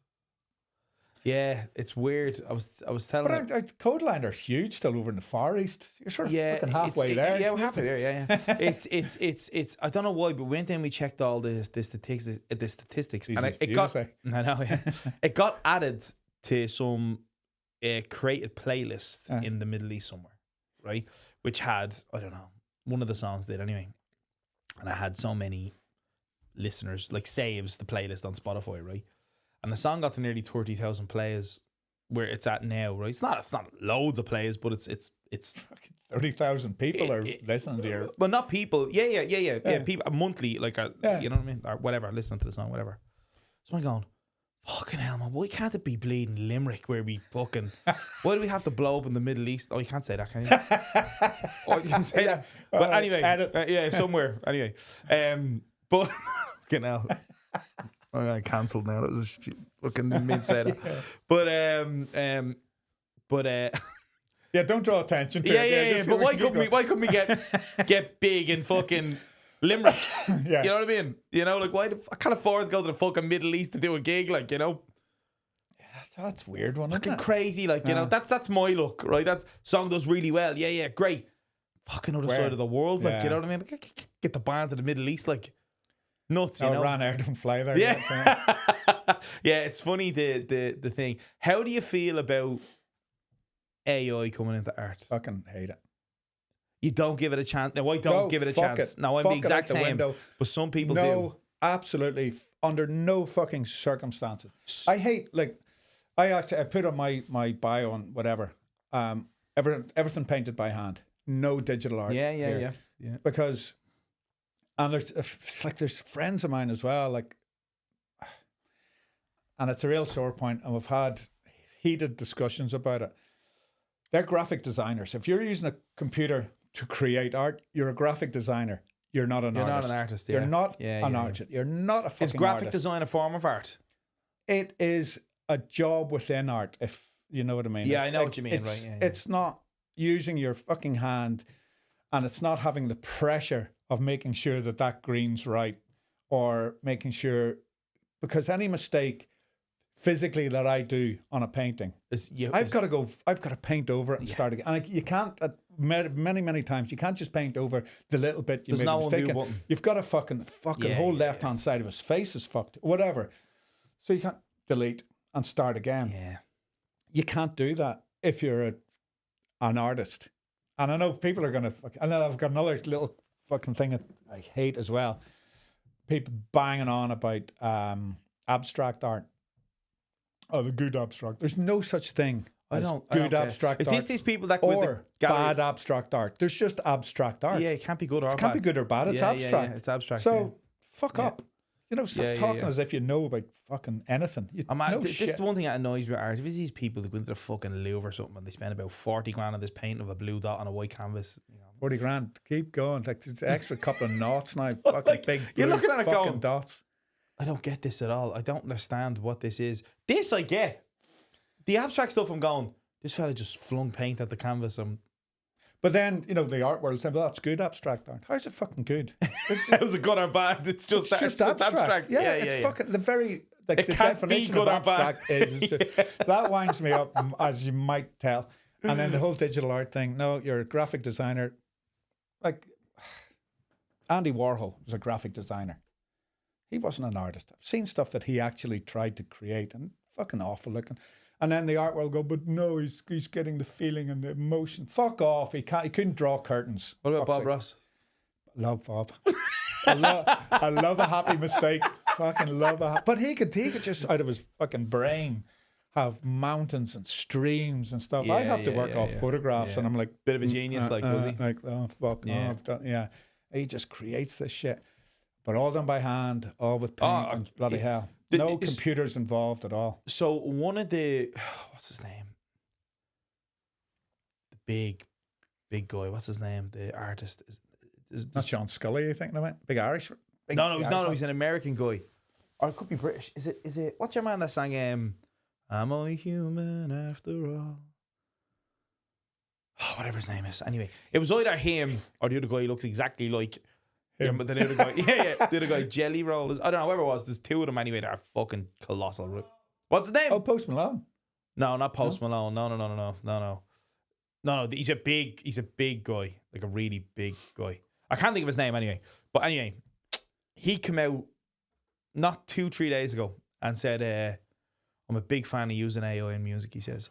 A: Yeah, it's weird. I was telling.
B: But Codeline are huge still over in the Far East. You're sort of fucking halfway there.
A: Yeah, we're halfway there. Yeah. It's. I don't know why, but we went in and we checked all the statistics, and it got. I know. Yeah, it got added to some created playlist in the Middle East somewhere, right? Which had, I don't know, one of the songs did anyway, and I had so many listeners, like saves the playlist on Spotify, right? And the song got to nearly 30,000 plays, where it's at now, right? It's not loads of plays, but it's
B: 30,000 people are listening to your.
A: Well, not people. Yeah. People monthly, like you know what I mean, or whatever, listening to the song, whatever. So I'm going, fucking hell, man, why can't it be bleeding Limerick where we fucking? Why do we have to blow up in the Middle East? Oh, you can't say that, can you? Oh, you can say that. But anyway, somewhere. Anyway, but fucking hell. I'm gonna cancel now. That was a fucking mid said. But
B: yeah, don't draw attention to
A: it. Yeah. But why couldn't we get big in fucking Limerick?
B: Yeah.
A: You know what I mean? Like, why I can't afford to go to the fucking Middle East to do a gig, like,
B: Yeah, that's a weird one.
A: Fucking crazy, like, that's my look, right? That song does really well. Yeah, great. Fucking other side of the world, like, you know what I mean? Like, get the band to the Middle East, like. Nuts, you know.
B: Ryanair don't fly there.
A: Yeah, yeah. It's funny the thing. How do you feel about AI coming into art?
B: Fucking hate it.
A: You don't give it a chance. No, I don't give it a chance. No, I'm the exact same. But some people do.
B: Absolutely, under no fucking circumstances. I hate, like, I put on my bio and whatever. Everything painted by hand, no digital art.
A: Yeah.
B: Because, and there's friends of mine as well, like, and it's a real sore point, and we've had heated discussions about it. They're graphic designers. If you're using a computer to create art, you're a graphic designer. You're not an artist.
A: You're not an artist.
B: You're not an artist. You're not a fucking artist.
A: Is graphic design a form of art?
B: It is a job within art, if you know what I mean.
A: Yeah, I know what you mean. Right? Yeah.
B: It's not using your fucking hand, and it's not having the pressure of making sure that green's right, or making sure, because any mistake physically that I do on a painting, I've got to paint over it and start again. And you can't, many times, you can't just paint over the little bit you made a mistake in. You've got to fucking whole left-hand side of his face is fucked, whatever. So you can't delete and start again.
A: Yeah.
B: You can't do that if you're an artist. And I know people are going to, and then I've got another little fucking thing that I hate as well. People banging on about abstract art. Oh, the good abstract. There's no such thing as good abstract art.
A: Is these people that go
B: or bad abstract art? There's just abstract art.
A: Yeah, it can't be good or bad.
B: It can't be good or bad. It's abstract.
A: Yeah, it's abstract.
B: So fuck up. You know, stop talking as if you know about fucking anything.
A: This is one thing that annoys me with art. If it's these people that go into the fucking Louvre or something and they spend about 40 grand on this painting of a blue dot on a white canvas.
B: 40 grand. Keep going. Like, it's an extra couple of knots now. Fucking like, big blue, you're looking at it going, dots.
A: I don't get this at all. I don't understand what this is. This I get. The abstract stuff, I'm going, this fella just flung paint at the canvas.
B: But then, you know, the art world said, well, that's good abstract art. How's it fucking good?
A: How's it good or bad? It's just abstract.
B: Yeah, it's fucking the very, like, the definition of abstract is. So that winds me up, as you might tell. And then the whole digital art thing. No, you're a graphic designer. Like, Andy Warhol was a graphic designer. He wasn't an artist. I've seen stuff that he actually tried to create and fucking awful looking. And then the art will go, but no, he's getting the feeling and the emotion. Fuck off. He couldn't draw curtains.
A: What about Bob Ross?
B: Love Bob. I love a happy mistake. Fucking love but he could just out of his fucking brain have mountains and streams and stuff. I have to work off photographs and I'm like,
A: bit of a genius, was he?
B: Like, oh fuck, he just creates this shit. But all done by hand, all with paint and bloody hell. No computers involved at all.
A: So one of the, what's his name? The big guy. What's his name? The artist is
B: not Sean Scully. You think about big Irish?
A: No, he's an American guy, or it could be British. Is it? What's your man that sang? I'm only human after all. Oh, whatever his name is. Anyway, it was either him or the other guy who looks exactly like. Yeah, but the other guy, the other guy, Jelly Roll. I don't know, whoever it was. There's two of them anyway that are fucking colossal. What's his name?
B: Oh, Post Malone.
A: No, not Post Malone. No. He's a big guy, like a really big guy. I can't think of his name anyway. But anyway, he came out not 2-3 days ago and said, I'm a big fan of using AI in music. He says,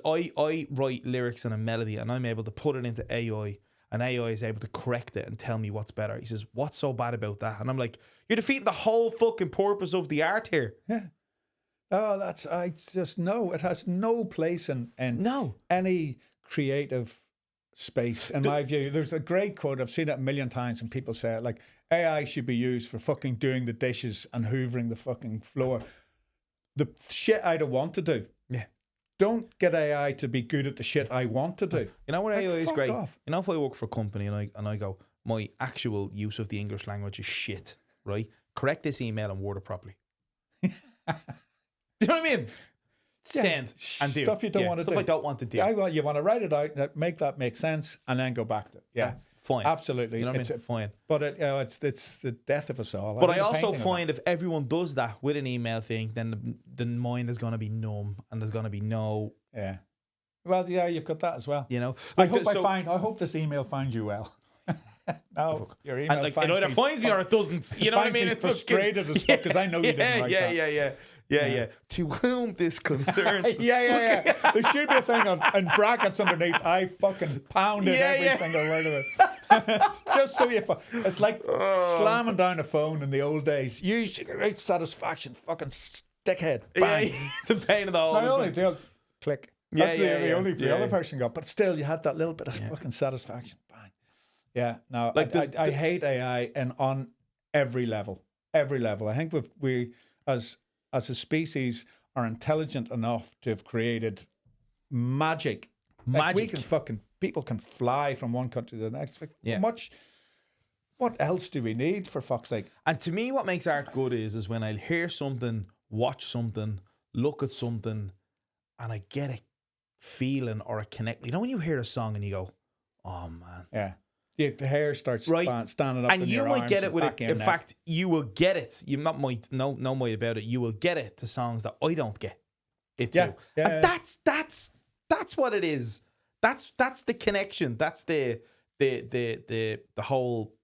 A: I write lyrics and a melody and I'm able to put it into AI. And AI is able to correct it and tell me what's better. He says, what's so bad about that? And I'm like, you're defeating the whole fucking purpose of the art here.
B: Yeah. Oh, I just know it has no place in any creative space, in my view. There's a great quote, I've seen it a million times, and people say it, like, AI should be used for fucking doing the dishes and hoovering the fucking floor. The shit I don't want to do. Yeah. Don't get AI to be good at the shit I want to do.
A: You know what AI is great? Off. You know, if I work for a company and I go, my actual use of the English language is shit, right? Correct this email and word it properly. Do you know what I mean? Send and do
B: stuff you don't want to do.
A: Stuff I don't want to do.
B: You want to write it out, make that make sense, and then go back to it. Yeah.
A: Fine.
B: Absolutely.
A: You know what I mean? Fine.
B: But it's the death of us all.
A: But I also find if everyone does that with an email thing, then the mind is going to be numb and there's going to be no...
B: Yeah. Well, yeah, you've got that as well.
A: You know?
B: Like, I hope this email finds you well. No, your email
A: finds me. It either finds me or it doesn't. You know what I mean?
B: It's frustrated as fuck because I know you didn't write that.
A: Yeah. Yeah. To whom this concerns.
B: Yeah. There should be a thing on brackets underneath. I fucking pounded every single word of it. Just so you. It's like slamming down a phone in the old days. You should get great satisfaction. Fucking dickhead. Bang.
A: Yeah. It's a pain in the hole.
B: Not only do click.
A: Yeah,
B: That's the other person got. But still, you had that little bit of fucking satisfaction. Bang. Yeah. No, like I hate AI and on every level. Every level. I think we as a species are intelligent enough to have created magic. Like we can people can fly from one country to the next. Like what else do we need, for fuck's sake?
A: And to me, what makes art good is when I hear something, watch something, look at something, and I get a feeling or a connect. You know when you hear a song and you go, oh man.
B: Yeah. The hair starts standing up,
A: and
B: in
A: you
B: your
A: might
B: arms
A: get it with
B: back
A: it. In fact, you will get it. You not might no might about it. You will get it to songs that I don't get it to. And that's what it is. That's the connection. That's the whole.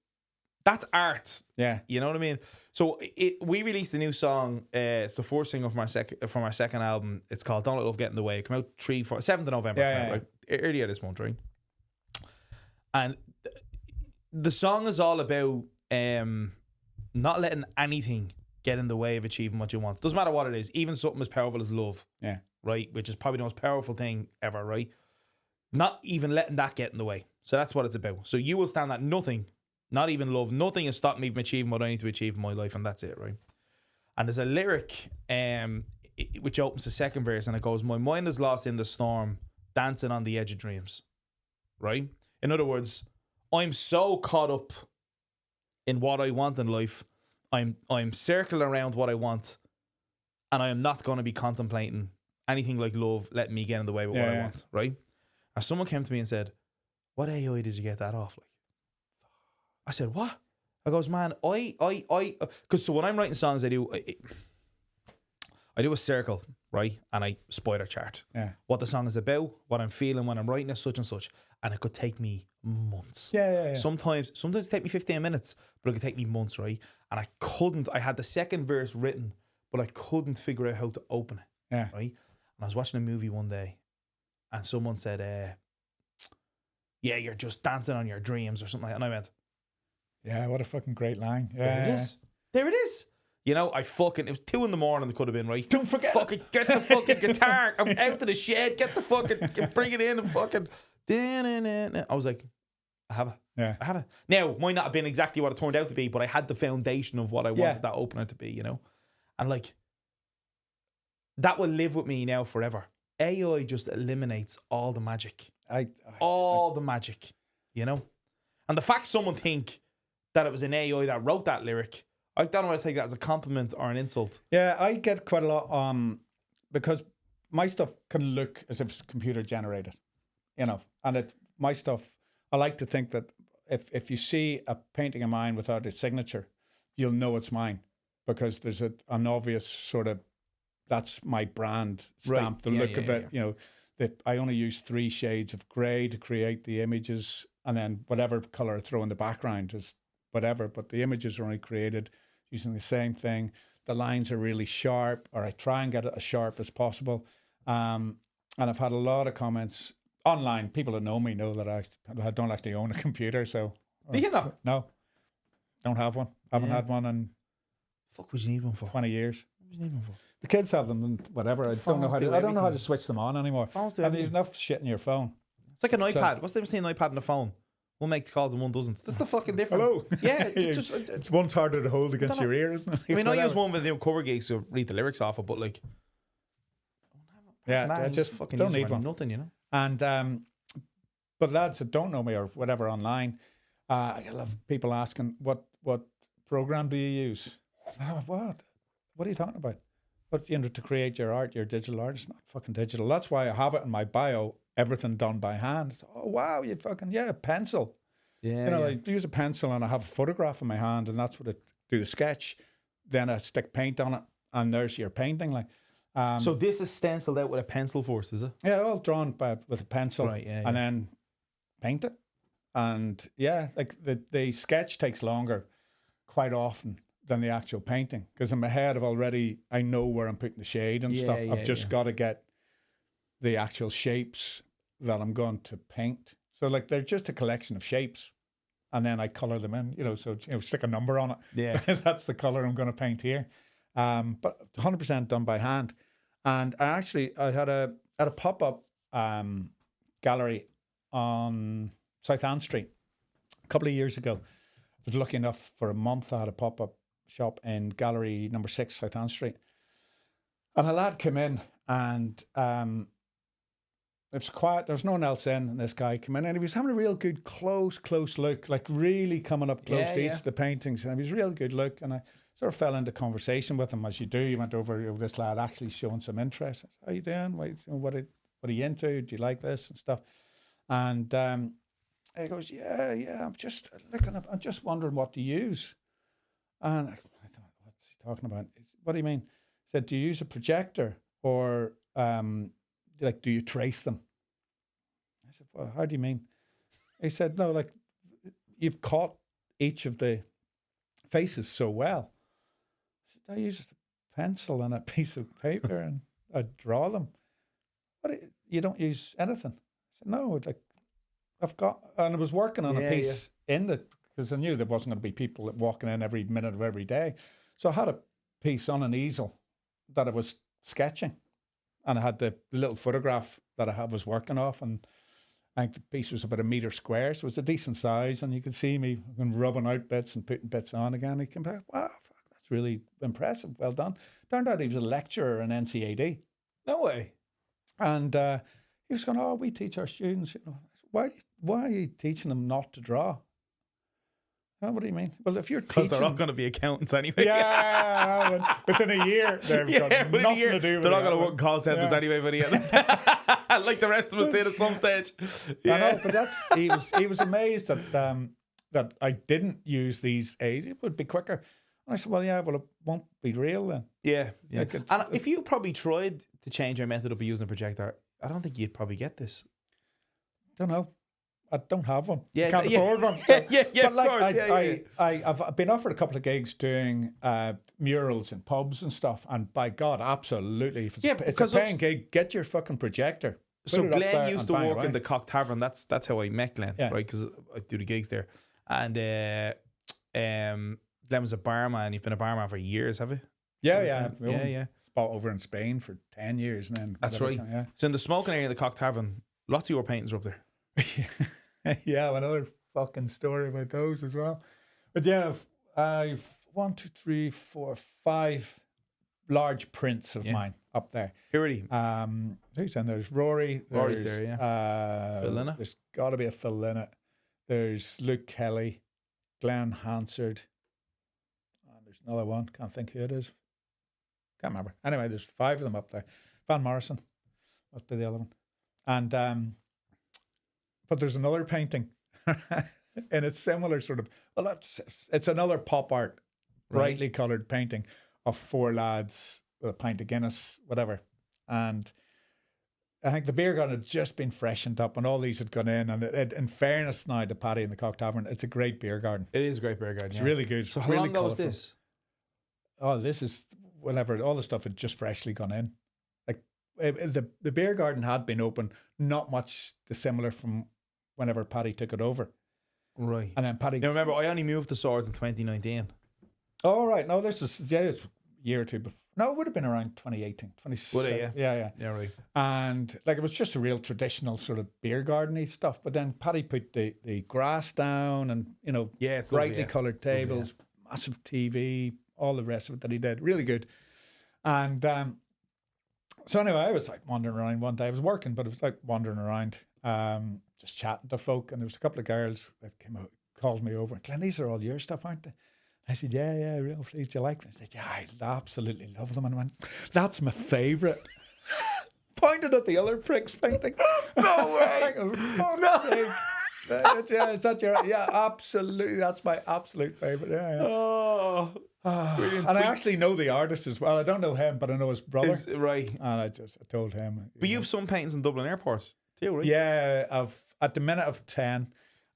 A: That's art.
B: Yeah,
A: you know what I mean. So we released a new song. It's the fourth single from our second album. It's called "Don't Let Love Get in the Way." It came out 7th of November. Right? Earlier this month, right? And the song is all about not letting anything get in the way of achieving what you want. Doesn't matter what it is, even something as powerful as love. Yeah. Right? Which is probably the most powerful thing ever, right? Not even letting that get in the way. So that's what it's about. So you will stand that nothing, not even love, nothing has stopped me from achieving what I need to achieve in my life, and that's it, right? And there's a lyric which opens the second verse, and it goes, "My mind is lost in the storm, dancing on the edge of dreams." Right? In other words, I'm so caught up in what I want in life. I'm circling around what I want, and I am not going to be contemplating anything like love letting me get in the way with what I want, right? And someone came to me and said, "What AI did you get that off?" Like, I said, "What?" I goes, "Man, because so when I'm writing songs, I do a circle, right? And I spider chart what the song is about, what I'm feeling when I'm writing it, such and such. And it could take me months. Yeah. Sometimes it take me 15 minutes, but it could take me months, right? And I had the second verse written, but I couldn't figure out how to open it. Yeah. Right? And I was watching a movie one day, and someone said, "Yeah, you're just dancing on your dreams," or something like that. And I went,
B: "Yeah, what a fucking great line." Yeah.
A: There it is. You know, it was 2 a.m. It could have been, right?
B: Don't forget.
A: Fucking get the fucking guitar. I'm out to the shed. Get the fucking, bring it in and fucking. I was like, I have it. Yeah. I have it. Now, it might not have been exactly what it turned out to be, but I had the foundation of what I wanted that opener to be, you know? And like, that will live with me now forever. AI just eliminates all the magic. All the magic, you know? And the fact someone think that it was an AI that wrote that lyric, I don't know whether to take that as a compliment or an insult.
B: Yeah, I get quite a lot because my stuff can look as if it's computer generated. You know, and my stuff, I like to think that if you see a painting of mine without a signature, you'll know it's mine because there's an obvious sort of, that's my brand stamp, the look of it. You know, that I only use 3 shades of grey to create the images, and then whatever color I throw in the background is whatever, but the images are only created using the same thing. The lines are really sharp, or I try and get it as sharp as possible. And I've had a lot of comments online. People that know me know that I don't actually own a computer, so.
A: Do you not?
B: No. Don't have one. Haven't had one in.
A: Fuck would you need one for?
B: 20 years.
A: What would you need one for?
B: The kids have them and whatever. I don't know how to switch them on anymore. Phones do everything. There's enough shit in your phone.
A: It's like an iPad. What's the difference between an iPad and a phone? One makes calls and one doesn't. That's the fucking difference.
B: Hello.
A: Yeah. It's
B: one's harder to hold against your ear, isn't it?
A: I mean, I use one with the cover gigs to read the lyrics off it, but like,
B: I just fucking don't need one.
A: Nothing, you know.
B: And but lads that don't know me or whatever online, I love people asking what program do you use? What are you talking about? What, you know, to create your art, your digital art? It's not fucking digital. That's why I have it in my bio. Everything done by hand. It's, oh wow, you fucking pencil. Yeah, you know, I use a pencil and I have a photograph in my hand, and that's what I do the sketch. Then I stick paint on it, and there's your painting. Like,
A: so this is stenciled out with a pencil first, is it?
B: Yeah, all drawn with a pencil, right? Yeah, and then paint it. And like the sketch takes longer quite often than the actual painting, because in my head I know where I'm putting the shade and stuff. I've just got to get the actual shapes that I'm going to paint. So like they're just a collection of shapes, and then I color them in. So stick a number on it.
A: Yeah,
B: that's the color I'm going to paint here. But 100% done by hand. And I had a pop up gallery on South Ann Street a couple of years ago. I was lucky enough for a month. I had a pop up shop in Gallery number 6, South Ann Street. And a lad came in, and it was quiet. There was no one else in. And this guy came in, and he was having a real good close look, like really coming up close to each of the paintings. And it was a real good look. And I sort of fell into conversation with him, as you do. You went over with this lad actually showing some interest. I said, how you doing? What are you into? Do you like this and stuff? And he goes, yeah, I'm just looking up. I'm just wondering what to use. And I thought, what's he talking about? What do you mean? He said, do you use a projector, or like, do you trace them? I said, well, how do you mean? He said, no, like, you've caught each of the faces so well. I said, I use a pencil and a piece of paper and I draw them. What, you don't use anything? I said, no, like, I've got, and I was working on a piece in the, because I knew there wasn't going to be people walking in every minute of every day. So I had a piece on an easel that I was sketching, and I had the little photograph that I was working off, and I think the piece was about 1 meter square, so it was a decent size, and you could see me rubbing out bits and putting bits on again. He came back, wow, fuck, that's really impressive, well done. Turned out he was a lecturer in NCAD.
A: No way.
B: And he was going, oh, we teach our students, why are you teaching them not to draw? Oh, what do you mean? Well, if you're teaching...
A: Because they're not going to be accountants anyway.
B: Yeah, within a year, they've got nothing to do with it.
A: They're not going to work in call centres anyway, but like the rest of us did at some stage. Yeah.
B: I know, but he was amazed that I didn't use these A's. It would be quicker. And I said, well, it won't be real then.
A: Yeah. Like and if you probably tried to change your method of using a projector, I don't think you'd probably get this.
B: Don't know. I don't have one.
A: Yeah,
B: can't afford one. So,
A: but
B: like, I've been offered a couple of gigs doing murals in pubs and stuff, and by God, absolutely. If it's a paying gig, get your fucking projector.
A: So Glenn used to work in the Cock Tavern. That's how I met Glenn, right? Because I do the gigs there, and Glenn was a barman. You've been a barman for years, have you?
B: Yeah. Spot over in Spain for 10 years, and then
A: that's right.
B: Yeah.
A: So in the smoking area of the Cock Tavern, lots of your paintings are up there.
B: Yeah, another fucking story about those as well. But yeah, I've 1, 2, 3, 4, 5 large prints of mine up there.
A: Who are they?
B: Who's in there? There's Rory.
A: Rory's there, yeah. Phil Lynott.
B: There's got to be a Phil Lynott. There's Luke Kelly, Glenn Hansard. And there's another one. Can't think who it is. Can't remember. Anyway, there's 5 of them up there. Van Morrison must be the other one. And but there's another painting in a similar sort of, it's another pop art, brightly coloured painting of 4 lads with a pint of Guinness, whatever. And I think the beer garden had just been freshened up and all these had gone in. And in fairness now to Paddy and the Cock Tavern, it's a great beer garden.
A: It is a great beer garden.
B: It's really good.
A: So how
B: really
A: long ago was this?
B: Oh, this is whenever all the stuff had just freshly gone in. Like the beer garden had been open, not much dissimilar from whenever Paddy took it over.
A: Right.
B: And then Paddy...
A: Now remember, I only moved to Swords in 2019.
B: Oh, right. No, this is it's a year or two before. No, it would have been around 2018.
A: Would it,
B: yeah.
A: Yeah, right.
B: And like it was just a real traditional sort of beer garden-y stuff. But then Paddy put the grass down and,
A: it's
B: brightly coloured tables, massive TV, all the rest of it that he did. Really good. And so anyway, I was like wandering around one day. I was working, but it was like wandering around. Just chatting to folk, and there was a couple of girls that came out, called me over. Glenn, these are all your stuff, aren't they? I said, yeah, real pleased. Do you like them? I said, yeah, I absolutely love them. And I went, that's my favourite. Pointed at the other prick's painting.
A: No way.
B: Yeah, is that your? Yeah, absolutely. That's my absolute favourite. Yeah.
A: Oh,
B: and I actually know the artist as well. I don't know him, but I know his brother.
A: Right.
B: And I told him.
A: But you have some paintings in Dublin Airport too, right?
B: Yeah, at the minute of 10,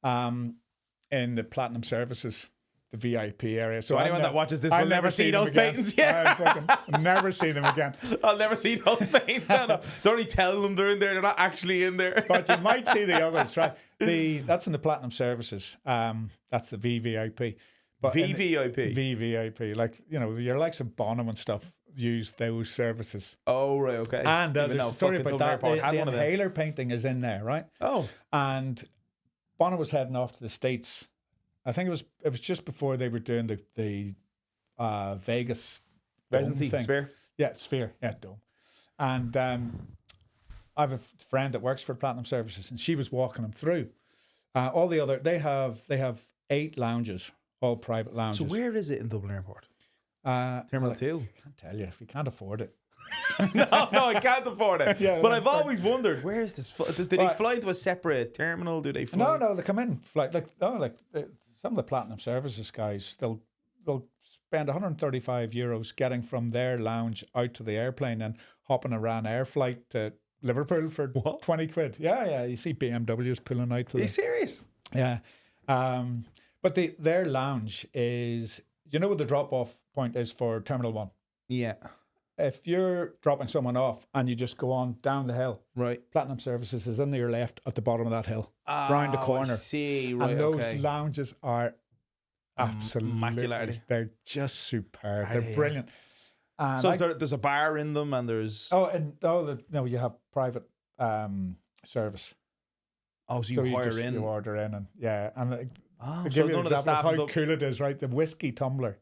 B: in the Platinum Services the VIP area. So
A: So anyone that watches this
B: I'll
A: will never see
B: them
A: those
B: again.
A: paintings. Yeah.
B: I'll fucking never see them again.
A: I'll never see those paintings. No. Don't only tell them they're in there. They're not actually in there.
B: But you might see the others, right? That's in the Platinum Services. That's the VVIP. But
A: VVIP.
B: VVIP. Like, your likes of Bonham and stuff use those services.
A: Oh, right, okay.
B: And there's a story about that. The
A: one of them.
B: inhaler painting is in there, right?
A: Oh.
B: And Bonham was heading off to the States. I think it was just before they were doing the Vegas
A: Residency
B: thing.
A: Sphere.
B: Yeah, Sphere. Yeah, Dome. And I have a friend that works for Platinum Services, and she was walking them through. All the other, they have 8 lounges, all private lounges.
A: So where is it in Dublin Airport? Terminal 2.
B: I can't tell you if you can't afford it.
A: no, I can't afford it.
B: Yeah,
A: but I've always wondered, where is this? Did they fly into a separate terminal? Do they fly?
B: No, they come in flight. Some of the Platinum Services guys, they'll spend €135 getting from their lounge out to the airplane and hopping a Ryanair flight to Liverpool for
A: What?
B: 20 quid. Yeah. You see BMWs pulling out to
A: Are you serious?
B: Yeah. But their lounge is, what the drop-off point is for Terminal 1?
A: Yeah.
B: If you're dropping someone off and you just go on down the hill,
A: Right.
B: Platinum Services is in your left at the bottom of that hill, round the corner.
A: I see. Right.
B: And those
A: Okay.
B: lounges are absolutely
A: Immaculate.
B: They're just superb.
A: Are
B: They're
A: they?
B: brilliant. And
A: So there's a bar in them, and there's
B: you have private service.
A: so you hire in.
B: You order in, and I'll
A: So
B: give you
A: none
B: an
A: of the
B: example
A: staff
B: of how cool it is. Right, the whiskey tumbler.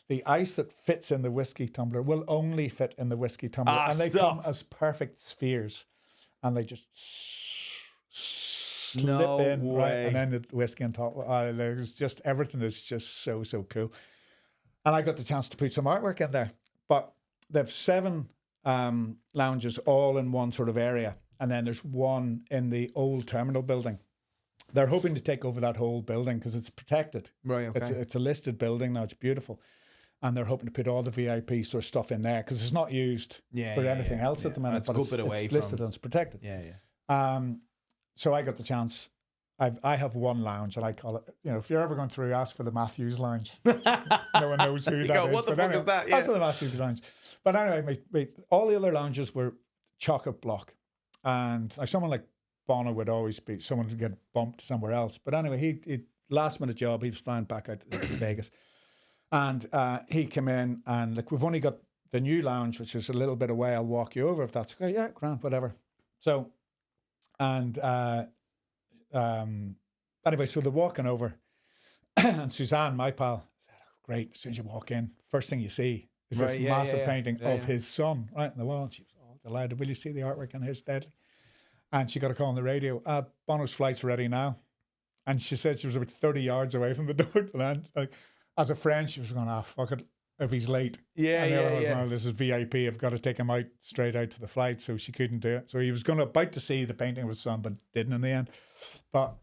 B: The ice that fits in the whiskey tumbler will only fit in the whiskey tumbler, and they come as perfect spheres, and they just slip in, right, and then the whiskey on top. There's just everything is just so cool, and I got the chance to put some artwork in there. But they've 7 lounges all in one sort of area, and then there's one in the old terminal building. They're hoping to take over that whole building because it's protected.
A: Right. Okay.
B: It's a listed building now. It's beautiful. And they're hoping to put all the VIP sort of stuff in there because it's not used for anything else at the minute.
A: It's a good bit away
B: it's
A: from
B: listed and it's protected.
A: Yeah.
B: So I got the chance. I have one lounge, and I call it. If you're ever going through, ask for the Matthews Lounge. No one knows who that is.
A: What the fuck is that?
B: Ask for the Matthews Lounge. But anyway, all the other lounges were chocolate block, and someone like Bono would always be someone to get bumped somewhere else. But anyway, he last minute job. He was flying back out to Vegas. And he came in, and we've only got the new lounge, which is a little bit away. I'll walk you over if that's okay. Yeah, grand, whatever. So, and anyway, so they're walking over, and Suzanne, my pal, said, "Great, as soon as you walk in, first thing you see is this massive painting of his son right on the wall." And she was all delighted. "Will you see the artwork in here? It's deadly." And she got a call on the radio. Bono's flight's ready now, and she said she was about 30 yards away from the door to land. As a friend, she was going, fuck it, if he's late. Well, this is VIP. I've got to take him out straight out to the flight. So she couldn't do it. So he was about to see the painting of his son, but didn't in the end. But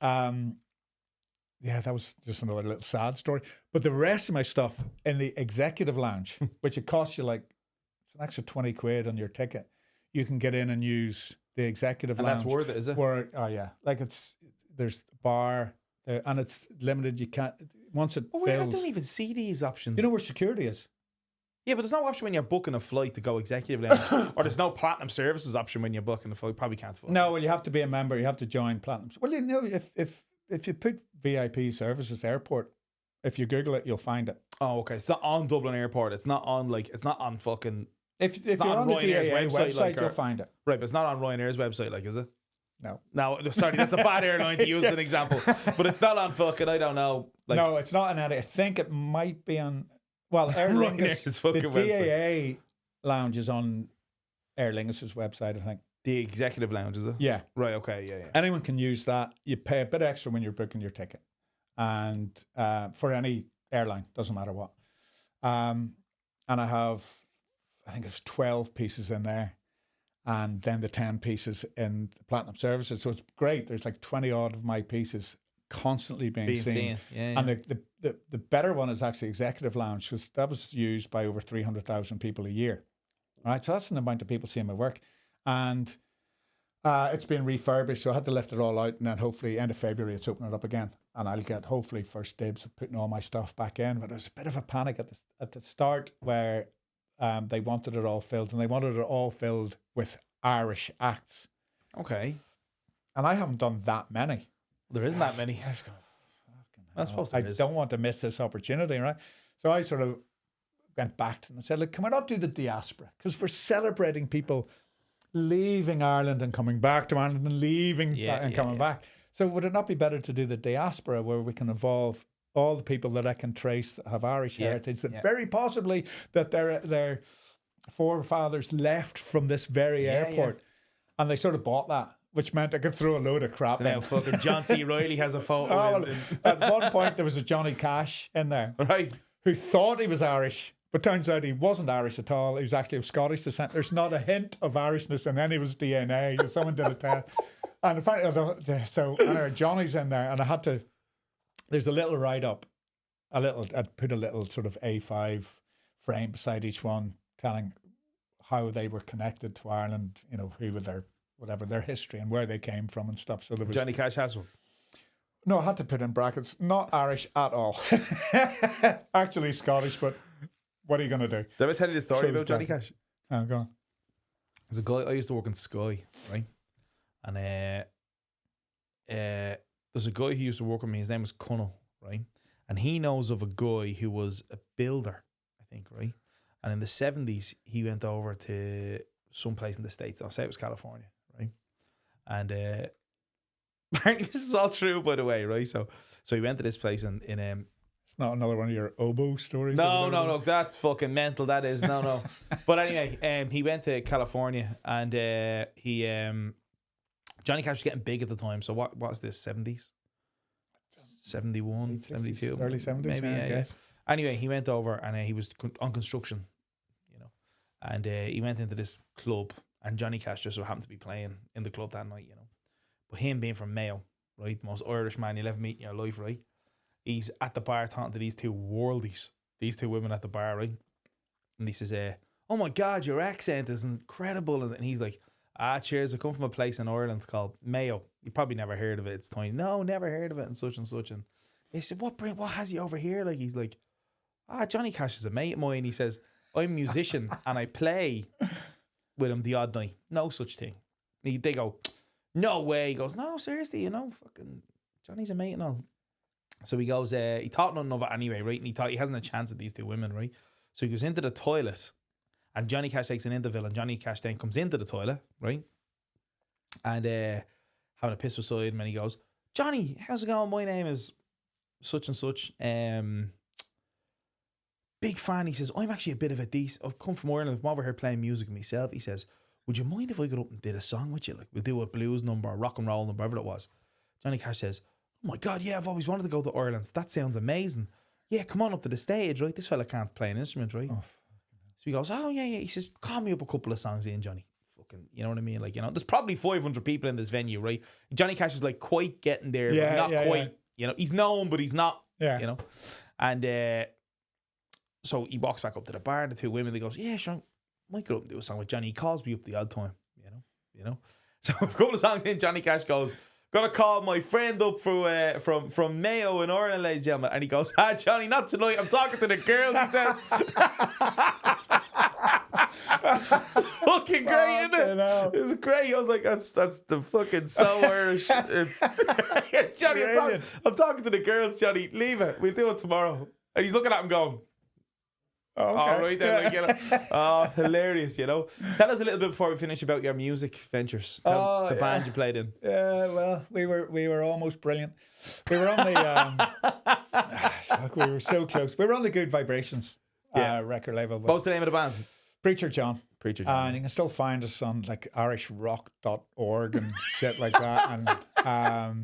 B: that was just another little sad story. But the rest of my stuff in the executive lounge, which it costs you it's an extra 20 quid on your ticket, you can get in and use the executive lounge.
A: And that's worth it, is it?
B: There's a bar there, and it's limited. You can't. Once it
A: I
B: fails,
A: don't even see these options.
B: You know where security is?
A: Yeah, but there's no option when you're booking a flight to go executive lounge, or there's no Platinum Services option when you're booking a flight. Probably can't afford.
B: No, well, you have to be a member. You have to join Platinum. Well, if you put VIP Services Airport, if you Google it, you'll find it.
A: Oh, okay. It's not on Dublin Airport. It's not on it's not on fucking.
B: If you're on the DAA website, you'll find it.
A: Right, but it's not on Ryanair's website, is it?
B: No,
A: sorry, that's a bad airline to use as an example. But it's not on fucking, I don't know.
B: No, it's not on any. I think it might be on. Well, Aer Lingus, the DAA lounge is on Aer Lingus's website, I think.
A: The executive lounge, is it?
B: Yeah.
A: Right. Okay. Yeah.
B: Anyone can use that. You pay a bit extra when you're booking your ticket, and for any airline, doesn't matter what. And I think it's 12 pieces in there. And then the 10 pieces in the Platinum Services. So it's great. There's 20 odd of my pieces constantly being seen.
A: Yeah.
B: And the better one is actually Executive Lounge, because that was used by over 300,000 people a year. All right, so that's an amount of people seeing my work. And it's been refurbished, so I had to lift it all out, and then hopefully end of February it's opening up again. and I'll get hopefully first dibs of putting all my stuff back in. But there was a bit of a panic at the start where they wanted it all filled, and they wanted it all filled with Irish acts.
A: Okay.
B: And I haven't done that many.
A: There isn't that many. I suppose there is.
B: Don't want to miss this opportunity, right? So I sort of went back to them and said, look, can we not do the diaspora? Because we're celebrating people leaving Ireland and coming back to Ireland and leaving and coming back. So would it not be better to do the diaspora where we can involve all the people that I can trace that have Irish heritage, that very possibly that their forefathers left from this very airport, and they sort of bought that, which meant I could throw a load of crap
A: So
B: in.
A: now fucking John C. Reilly has a photo.
B: At one point there was a Johnny Cash in there,
A: Right.
B: who thought he was Irish, but turns out he wasn't Irish at all. He was actually of Scottish descent. There's not a hint of Irishness in any of his DNA. Someone did a test. And apparently, so anyway, Johnny's in there, and I had to. There's a little write up, I'd put a little sort of A5 frame beside each one, telling how they were connected to Ireland. You know, who were their history and where they came from and stuff. So there was
A: Johnny Cash has one.
B: No, I had to put in brackets. Not Irish at all. Actually Scottish, but what are you going to do?
A: Did I ever tell you the story about Johnny Cash?
B: Oh, go on.
A: There's a guy, I used to work in Sky, right? And there's a guy who used to work with me. His name was Cunnell, right? And he knows of a guy who was a builder, I think, right? And in the 70s, he went over to some place in the States. I'll say it was California, right? And apparently this is all true, by the way, right? So he went to this place in
B: It's not another one of your oboe stories.
A: no, that fucking mental. That is no. But anyway, he went to California, and Johnny Cash was getting big at the time. So what was this, 70s? 71, 72?
B: Early 70s,
A: maybe,
B: I guess.
A: Anyway, he went over, and he was on construction, you know. And he went into this club, and Johnny Cash just so happened to be playing in the club that night, you know. But him being from Mayo, right, the most Irish man you'll ever meet in your life, right? He's at the bar talking to these two worldies, these two women at the bar, right? And he says, oh my God, your accent is incredible. And he's like, cheers, I come from a place in Ireland called Mayo. You probably never heard of it. It's tiny. No, never heard of it, and such and such. And he said, what has you over here? Like, he's like, Johnny Cash is a mate of mine. He says, I'm a musician and I play with him the odd night. No such thing. They go, no way. He goes, no, seriously, you know, fucking Johnny's a mate and all. So he goes, he thought nothing of it anyway, right? And he thought he hasn't a chance with these two women, right? So he goes into the toilet, and Johnny Cash takes an interval, and Johnny Cash then comes into the toilet, right? And having a piss beside him, and he goes, Johnny, how's it going? My name is such and such. Big fan. He says, I'm actually a bit of a decent. I've come from Ireland. I'm over here playing music myself. He says, would you mind if I got up and did a song with you? Like, we'll do a blues number, or rock and roll number, whatever it was. Johnny Cash says, oh my God, yeah, I've always wanted to go to Ireland. That sounds amazing. Yeah, come on up to the stage, right? This fella can't play an instrument, right? So he goes, oh yeah. He says, call me up a couple of songs in, Johnny. Fucking, you know what I mean? Like, you know, there's probably 500 people in this venue, right? Johnny Cash is like quite getting there, but not quite. Yeah. You know, he's known, but he's not. Yeah. You know, and so he walks back up to the bar. The two women, they goes, yeah, sure, might go up and do a song with Johnny. He calls me up the odd time, you know. So a couple of songs in, Johnny Cash goes, gonna call my friend up from Mayo in Ireland, ladies and gentlemen. And he goes, Johnny, not tonight. I'm talking to the girls, he says. Fucking great, isn't it? It's great. I was like, that's the fucking so Irish. It's Johnny, I'm talking to the girls, Johnny. Leave it. We'll do it tomorrow. And he's looking at him going, okay. All right then, like, you know. Hilarious, you know. Tell us a little bit before we finish about your music ventures. Tell the band you played in.
B: Yeah, well, we were almost brilliant. We were on the fuck, we were so close. We were on the Good Vibrations record label.
A: What's the name of the band?
B: Preacher John.
A: And
B: you can still find us on like irishrock.org and shit like that, and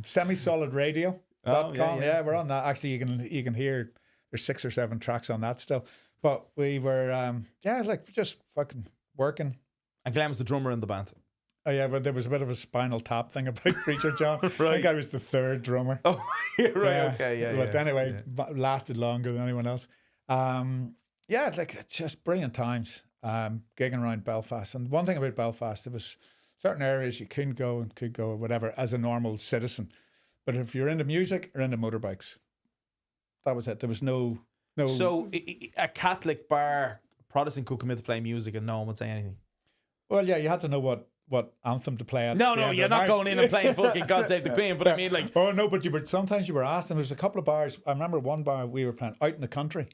B: semisolidradioCom. Yeah, we're on that. Actually, you can hear there's 6 or 7 tracks on that still. But we were, like just fucking working.
A: And Glenn was the drummer in the band.
B: Oh yeah, but there was a bit of a Spinal Tap thing about Preacher John.
A: Right.
B: I think I was the 3rd drummer.
A: Oh, yeah, right, okay, yeah.
B: But anyway, lasted longer than anyone else. Like just brilliant times. Gigging around Belfast. And one thing about Belfast, there was certain areas you couldn't go and could go or whatever as a normal citizen. But if you're into music or into motorbikes, that was it. There was no.
A: So a Catholic bar, Protestant could come in to play music and no one would say anything.
B: Well, yeah, you had to know what anthem to play at.
A: No,
B: the end
A: you're
B: of the
A: not
B: night.
A: going in and playing fucking God Save the Queen. But I mean, like,
B: oh no, but sometimes you were asked, and there's a couple of bars. I remember one bar we were playing out in the country,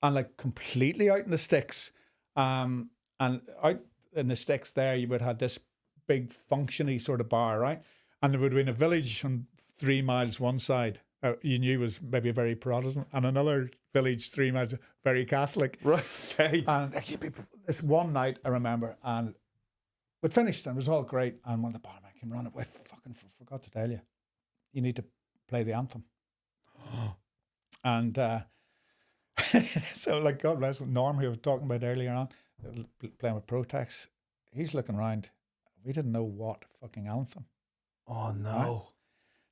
B: and like completely out in the sticks, and out in the sticks there, you would have this big functiony sort of bar, right? And there would have been a village on 3 miles one side. You knew was maybe a very Protestant, and another village 3 miles very Catholic.
A: right? Okay.
B: And this one night I remember, and we'd finished, and it was all great. And one of the barmen came running. I fucking forgot to tell you, you need to play the anthem. And so, like, God bless him, Norm, who I was talking about earlier on, playing with Protex, he's looking around. We didn't know what fucking anthem.
A: Oh no.
B: Right?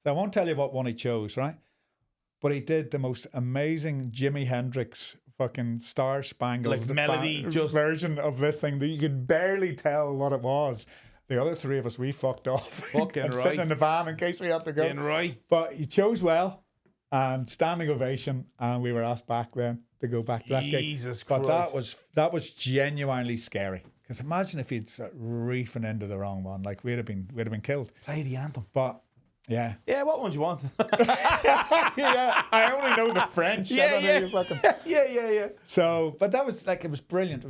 B: So I won't tell you what one he chose, right? But he did the most amazing Jimi Hendrix fucking Star Spangled
A: Like melody, just
B: version of this thing that you could barely tell what it was. The other three of us, we fucked off.
A: Fucking right.
B: Sitting in the van in case we had to go.
A: Getting right.
B: But he chose well, and standing ovation, and we were asked back then to go back to that gig.
A: Jesus
B: But
A: Christ.
B: that was genuinely scary. Because imagine if he'd reefing into the wrong one, like we'd have been killed.
A: Play the anthem.
B: But yeah,
A: Yeah, what one do you want?
B: yeah, I only know the French. I don't know your fucking...
A: yeah.
B: So, but that was like, it was brilliant.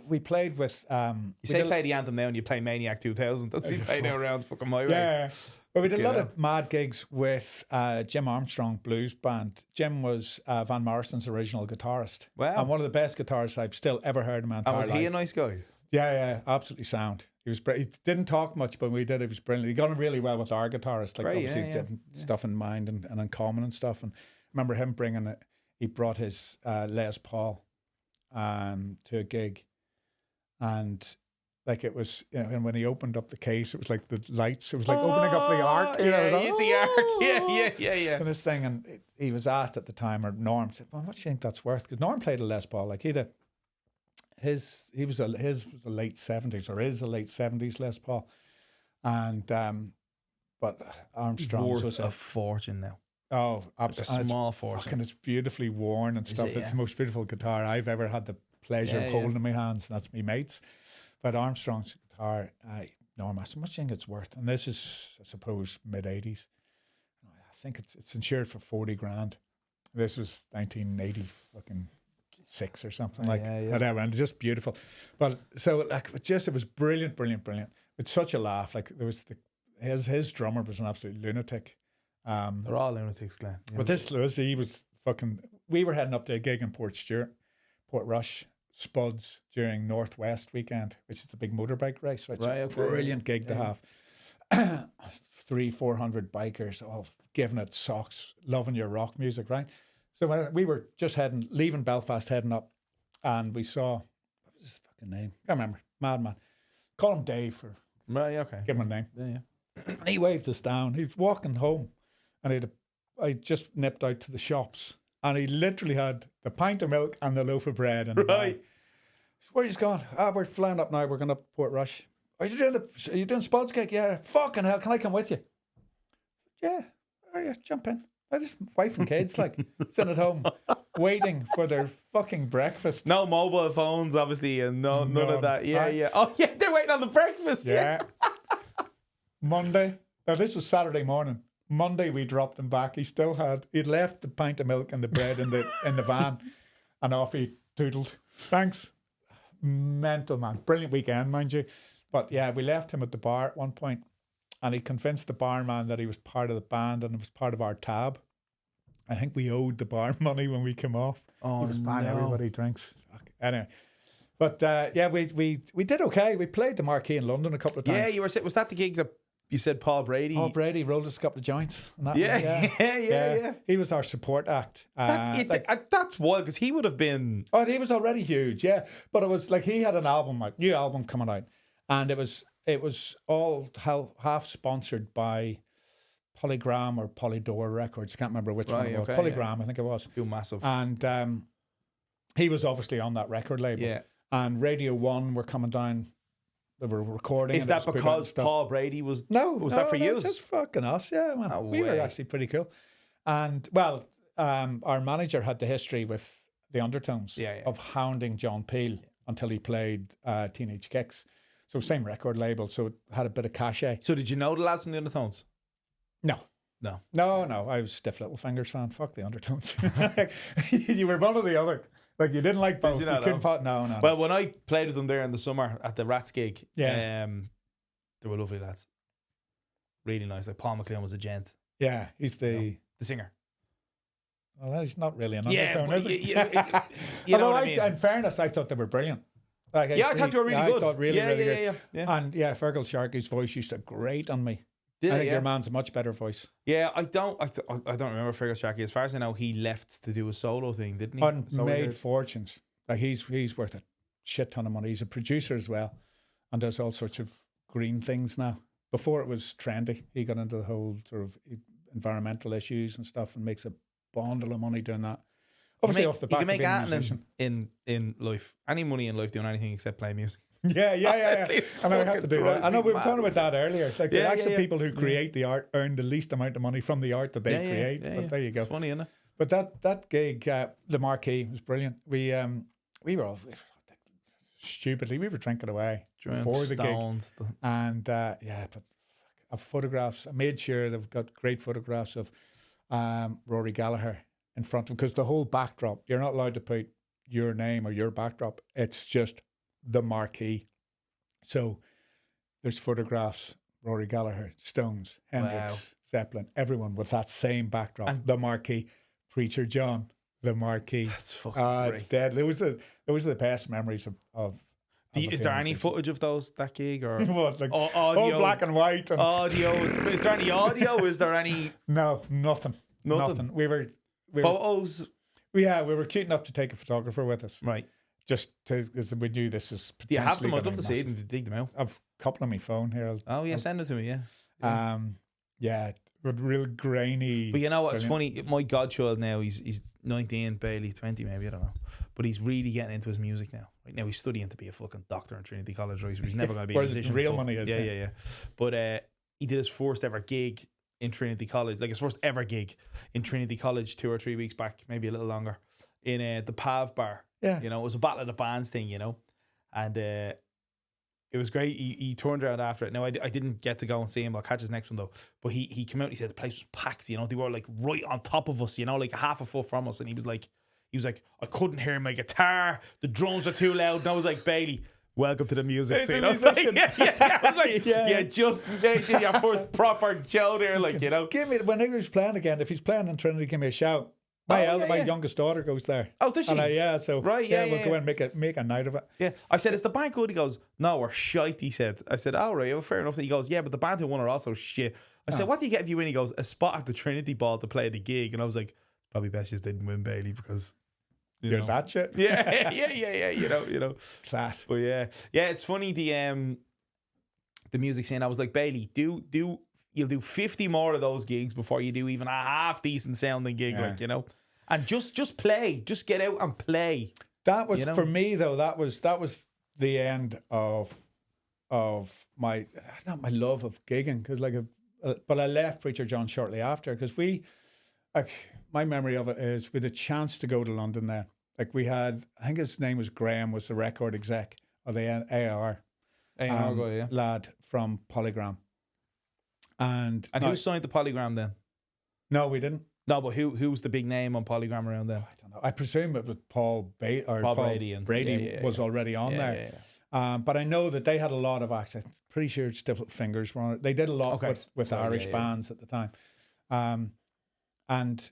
B: We played with
A: You say play the anthem now and you play Maniac 2000. That's the play now around fucking my way.
B: Yeah. But we did a lot
A: Yeah.
B: of mad gigs with Jim Armstrong Blues Band. Jim was Van Morrison's original guitarist.
A: Wow.
B: And one of the best guitarists I've still ever heard in my entire
A: And was
B: life.
A: he a nice guy?
B: Yeah, absolutely sound. He was. He didn't talk much, but when we did, he was brilliant. He got on really well with our guitarist. Like,
A: Right,
B: obviously,
A: yeah.
B: did stuff in mind and in common and stuff. And I remember him bringing it. He brought his Les Paul to a gig, and like it was, you know, and when he opened up the case, it was like the lights. It was like opening up the ark. You know,
A: The ark. Yeah.
B: and this thing, and he was asked at the time, or Norm said, "Well, what do you think that's worth?" Because Norm played a Les Paul, like his was a late 70s, or is a late 70s Les Paul, and but Armstrong's was
A: Worth a fortune now.
B: oh,
A: A
B: absolutely,
A: small fortune.
B: and it's beautifully worn and stuff.
A: it?
B: It's
A: Yeah.
B: the most beautiful guitar I've ever had the pleasure of holding in my hands, and that's me mates. But Armstrong's guitar, Norm asked, "How much do you think it's worth?" And this is, I suppose, mid 80s. I think it's insured for 40 grand. This was 1986 or something like whatever, and just beautiful. But so like, it was brilliant. With such a laugh. Like there was his drummer was an absolute lunatic.
A: They're all lunatics, Glenn. Yeah.
B: But this Lewis, he was fucking. We were heading up to a gig in Port Rush, Spuds during Northwest weekend, which is the big motorbike race. Right,
A: Right,
B: so
A: okay.
B: brilliant gig to have. 300-400 bikers all giving it socks, loving your rock music, right? So when we were just leaving Belfast, heading up, and we saw, what was his fucking name? Can't remember. Madman. Call him Dave for
A: Right, okay.
B: give him a name.
A: Yeah.
B: And he waved us down. He was walking home, and I just nipped out to the shops, and he literally had the pint of milk and the loaf of bread. And
A: Right.
B: So where you going? We're flying up now. We're going up to Port Rush. Are you doing Spuds cake? Yeah. Fucking hell, can I come with you? Yeah. Oh yeah, jump in. I just wife and kids like sitting at home waiting for their fucking breakfast.
A: No mobile phones, obviously, and none of that. Yeah,
B: Right.
A: yeah. Oh, yeah, they're waiting on the breakfast.
B: Yeah. Monday. Now this was Saturday morning. Monday we dropped him back. He'd left the pint of milk and the bread in the van, and off he tootled. Thanks. Mental, man. Brilliant weekend, mind you. But yeah, we left him at the bar at one point, and he convinced the barman that he was part of the band and it was part of our tab. I think we owed the bar money when we came off.
A: Oh,
B: he was buying
A: no.
B: everybody drinks. Fuck. Anyway. But yeah, we did okay. We played the Marquee in London a couple of times.
A: Yeah, was that the gig that you said Paul Brady?
B: Paul Brady rolled us a couple of joints. On that
A: Yeah,
B: one,
A: yeah.
B: He was our support act.
A: That's wild, because he would have been.
B: Oh, he was already huge, yeah. But it was like he had an album, like new album coming out, and it was all half sponsored by Polygram or Polydor Records. I can't remember which one it was.
A: Okay,
B: Polygram, I think it was.
A: Too massive.
B: And he was obviously on that record label.
A: Yeah.
B: And Radio 1 were coming down They were recording.
A: Is
B: and it
A: that
B: was put out and
A: because
B: stuff.
A: Paul Brady was?
B: No,
A: Was
B: no,
A: that for
B: no,
A: you?
B: just fucking us, yeah, man.
A: No
B: We were
A: way.
B: actually pretty cool. And well, our manager had the history with the Undertones
A: Yeah.
B: of hounding John Peel until he played Teenage Kicks. So same record label, so it had a bit of cachet.
A: So did you know the lads from the Undertones?
B: No.
A: No.
B: I was Stiff Little Fingers fan. Fuck the Undertones. You were one or the other. Like you didn't like both.
A: you
B: You,
A: not
B: couldn't
A: know?
B: put no.
A: Well, when I played with them there in the summer at the Rats gig,
B: Yeah.
A: they were lovely lads. Really nice. Like Paul McLean was a gent.
B: Yeah, he's the
A: singer.
B: Well, he's not really an
A: Yeah,
B: Undertone,
A: but
B: is he?
A: you know
B: Although
A: what I mean.
B: in fairness, I thought they were brilliant. Like,
A: Yeah, I thought they were really good.
B: I thought really, really good.
A: Yeah.
B: And yeah, Fergal Sharkey's voice used to grate on me.
A: Did
B: I
A: it,
B: think
A: yeah?
B: your man's a much better voice.
A: Yeah, I don't remember Fergus Jackie. As far as I know, he left to do a solo thing, didn't he?
B: And
A: So I
B: made
A: heard.
B: fortunes. Like he's worth a shit ton of money. He's a producer as well, and does all sorts of green things now. Before it was trendy, he got into the whole sort of environmental issues and stuff, and makes a bundle of money doing that. Obviously, off the back
A: you can
B: of
A: make
B: being a
A: anything
B: musician.
A: in life. Any money in life doing anything except play music.
B: Yeah. And I have to do that. I know we were talking about that earlier. It's like the actual people who create the art earn the least amount of money from the art that they create. But there you go.
A: It's funny, isn't it?
B: But that gig, the Marquee, was brilliant. We were all stupidly, we were drinking away before the gig. And but I've photographs. I made sure they've got great photographs of Rory Gallagher in front of him, because the whole backdrop, you're not allowed to put your name or your backdrop. It's just the Marquee. So there's photographs, Rory Gallagher, Stones, Hendrix, Zeppelin, everyone with that same backdrop. And the Marquee, Preacher John, the Marquee.
A: That's fucking great.
B: It's dead. Those are the best memories of
A: is there any footage of that gig or
B: what, like
A: audio?
B: all black and white and
A: audio? Is there any audio? Is there any?
B: No, nothing. We were
A: photos.
B: We were cute enough to take a photographer with us,
A: right?
B: Just because we knew this is.
A: Do you have them? I'd love to see them. Dig them out.
B: I've a couple on my phone here.
A: Send it to me.
B: Yeah. Real grainy.
A: But you know what's funny? My godchild now, he's 19, Bailey 20 maybe, I don't know. But he's really getting into his music now. Right now he's studying to be a fucking doctor in Trinity College, right? So he's never going to be a musician.
B: Where the real money is.
A: Yeah. But he did his first ever gig in Trinity College, like his first ever gig in Trinity College 2 or 3 weeks back, maybe a little longer, in the Pav bar.
B: Yeah.
A: You know, it was a Battle of the Bands thing, you know. And it was great. He turned around after it. Now, I didn't get to go and see him. I'll catch his next one, though. But he came out and he said the place was packed, you know. They were, like, right on top of us, you know, like half a foot from us. And he was like, I couldn't hear my guitar. The drums were too loud. And I was like, Bailey, welcome to the music scene. I was like, I was like, just made your first proper show there, like, you know.
B: Give me, when he was playing again, if he's playing in Trinity, give me a shout. My youngest daughter goes there.
A: Oh, does she?
B: And we'll go and make a night of it.
A: Yeah. I said, is the band good? He goes, no, we're shite, he said. I said, all right, well, fair enough. He goes, yeah, but the band who won are also shit. I said, what do you get if you win? He goes, a spot at the Trinity Ball to play the gig. And I was like, probably best just didn't win, Bailey, because
B: you're that shit.
A: Yeah. You know.
B: Class.
A: But yeah, it's funny, the music scene. I was like, Bailey, you'll do 50 more of those gigs before you do even a half decent sounding gig, like, you know. And just play, just get out and play.
B: That was, for me though, that was the end of my, not my love of gigging, because but I left Preacher John shortly after, because my memory of it is we had a chance to go to London then. Like we had, I think his name was Graham, was the record exec of the AR lad from Polygram. And
A: who signed the Polygram then?
B: No, we didn't.
A: No, but who's the big name on Polygram around then?
B: I don't know. I presume it was Paul Brady was already on there. Yeah. But I know that they had a lot of acts. I'm pretty sure Stiff Little Fingers were on it. They did a lot with Irish bands at the time. And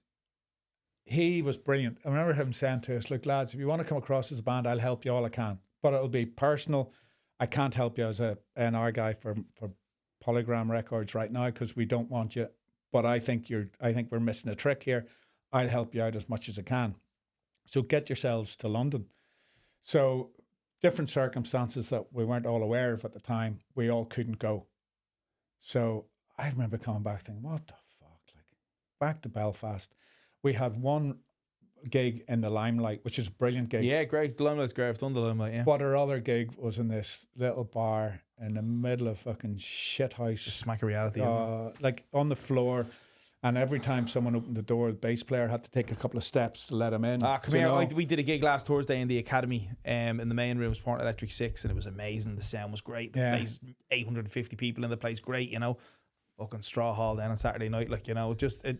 B: he was brilliant. I remember him saying to us, look, lads, if you want to come across as a band, I'll help you all I can. But it'll be personal. I can't help you as a NR guy for Polygram Records right now because we don't want you. But I think we're missing a trick here. I'll help you out as much as I can. So get yourselves to London. So different circumstances that we weren't all aware of at the time, we all couldn't go. So I remember coming back thinking, what the fuck? Like, back to Belfast. We had one gig in the Limelight, which is a brilliant gig.
A: Yeah, great. The Limelight's great. I've done the Limelight, yeah.
B: But our other gig was in this little bar in the middle of fucking shit house.
A: Just smack of reality, isn't it?
B: Like on the floor. And every time someone opened the door, the bass player had to take a couple of steps to let him in.
A: Come here. We did a gig last Thursday in the Academy in the main room, Sport Electric 6, and it was amazing. The sound was great. The place, 850 people in the place, great, you know. Fucking Straw Hall then on Saturday night, like, you know, just, come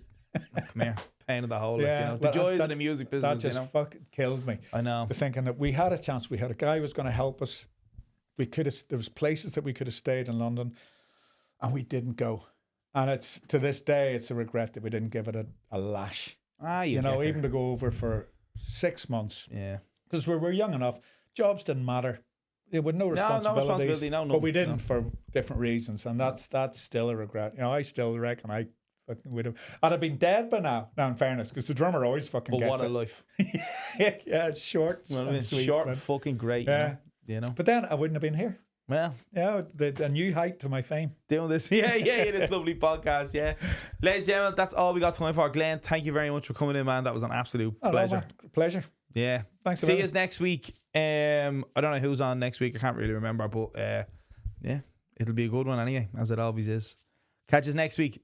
A: here, pain in the hole, like, you know. The joys of the music business,
B: that just
A: you know.
B: fucking kills me.
A: I know.
B: Thinking that we had a chance. We had a guy who was going to help us. There was places that we could have stayed in London, and we didn't go. And it's to this day, it's a regret that we didn't give it a lash. You know, even to go over for 6 months.
A: Yeah.
B: Because we were young enough. Jobs didn't matter. There was no responsibilities.
A: No responsibility, no.
B: But we didn't for different reasons. And that's still a regret. You know, I still reckon I fucking would have. I'd have been dead by now in fairness, because the drummer always fucking gets it.
A: But what a life.
B: Yeah, it's short.
A: Well,
B: and sweet,
A: short and fucking great.
B: Yeah.
A: You know.
B: But then I wouldn't have been here.
A: Well,
B: yeah, a new height to my fame.
A: Doing this, this lovely podcast, yeah. Ladies and gentlemen, that's all we got time for. Glenn, thank you very much for coming in, man. That was an absolute pleasure.
B: Pleasure.
A: Yeah.
B: Thanks.
A: See you next week. I don't know who's on next week. I can't really remember, but yeah, it'll be a good one anyway, as it always is. Catch us next week.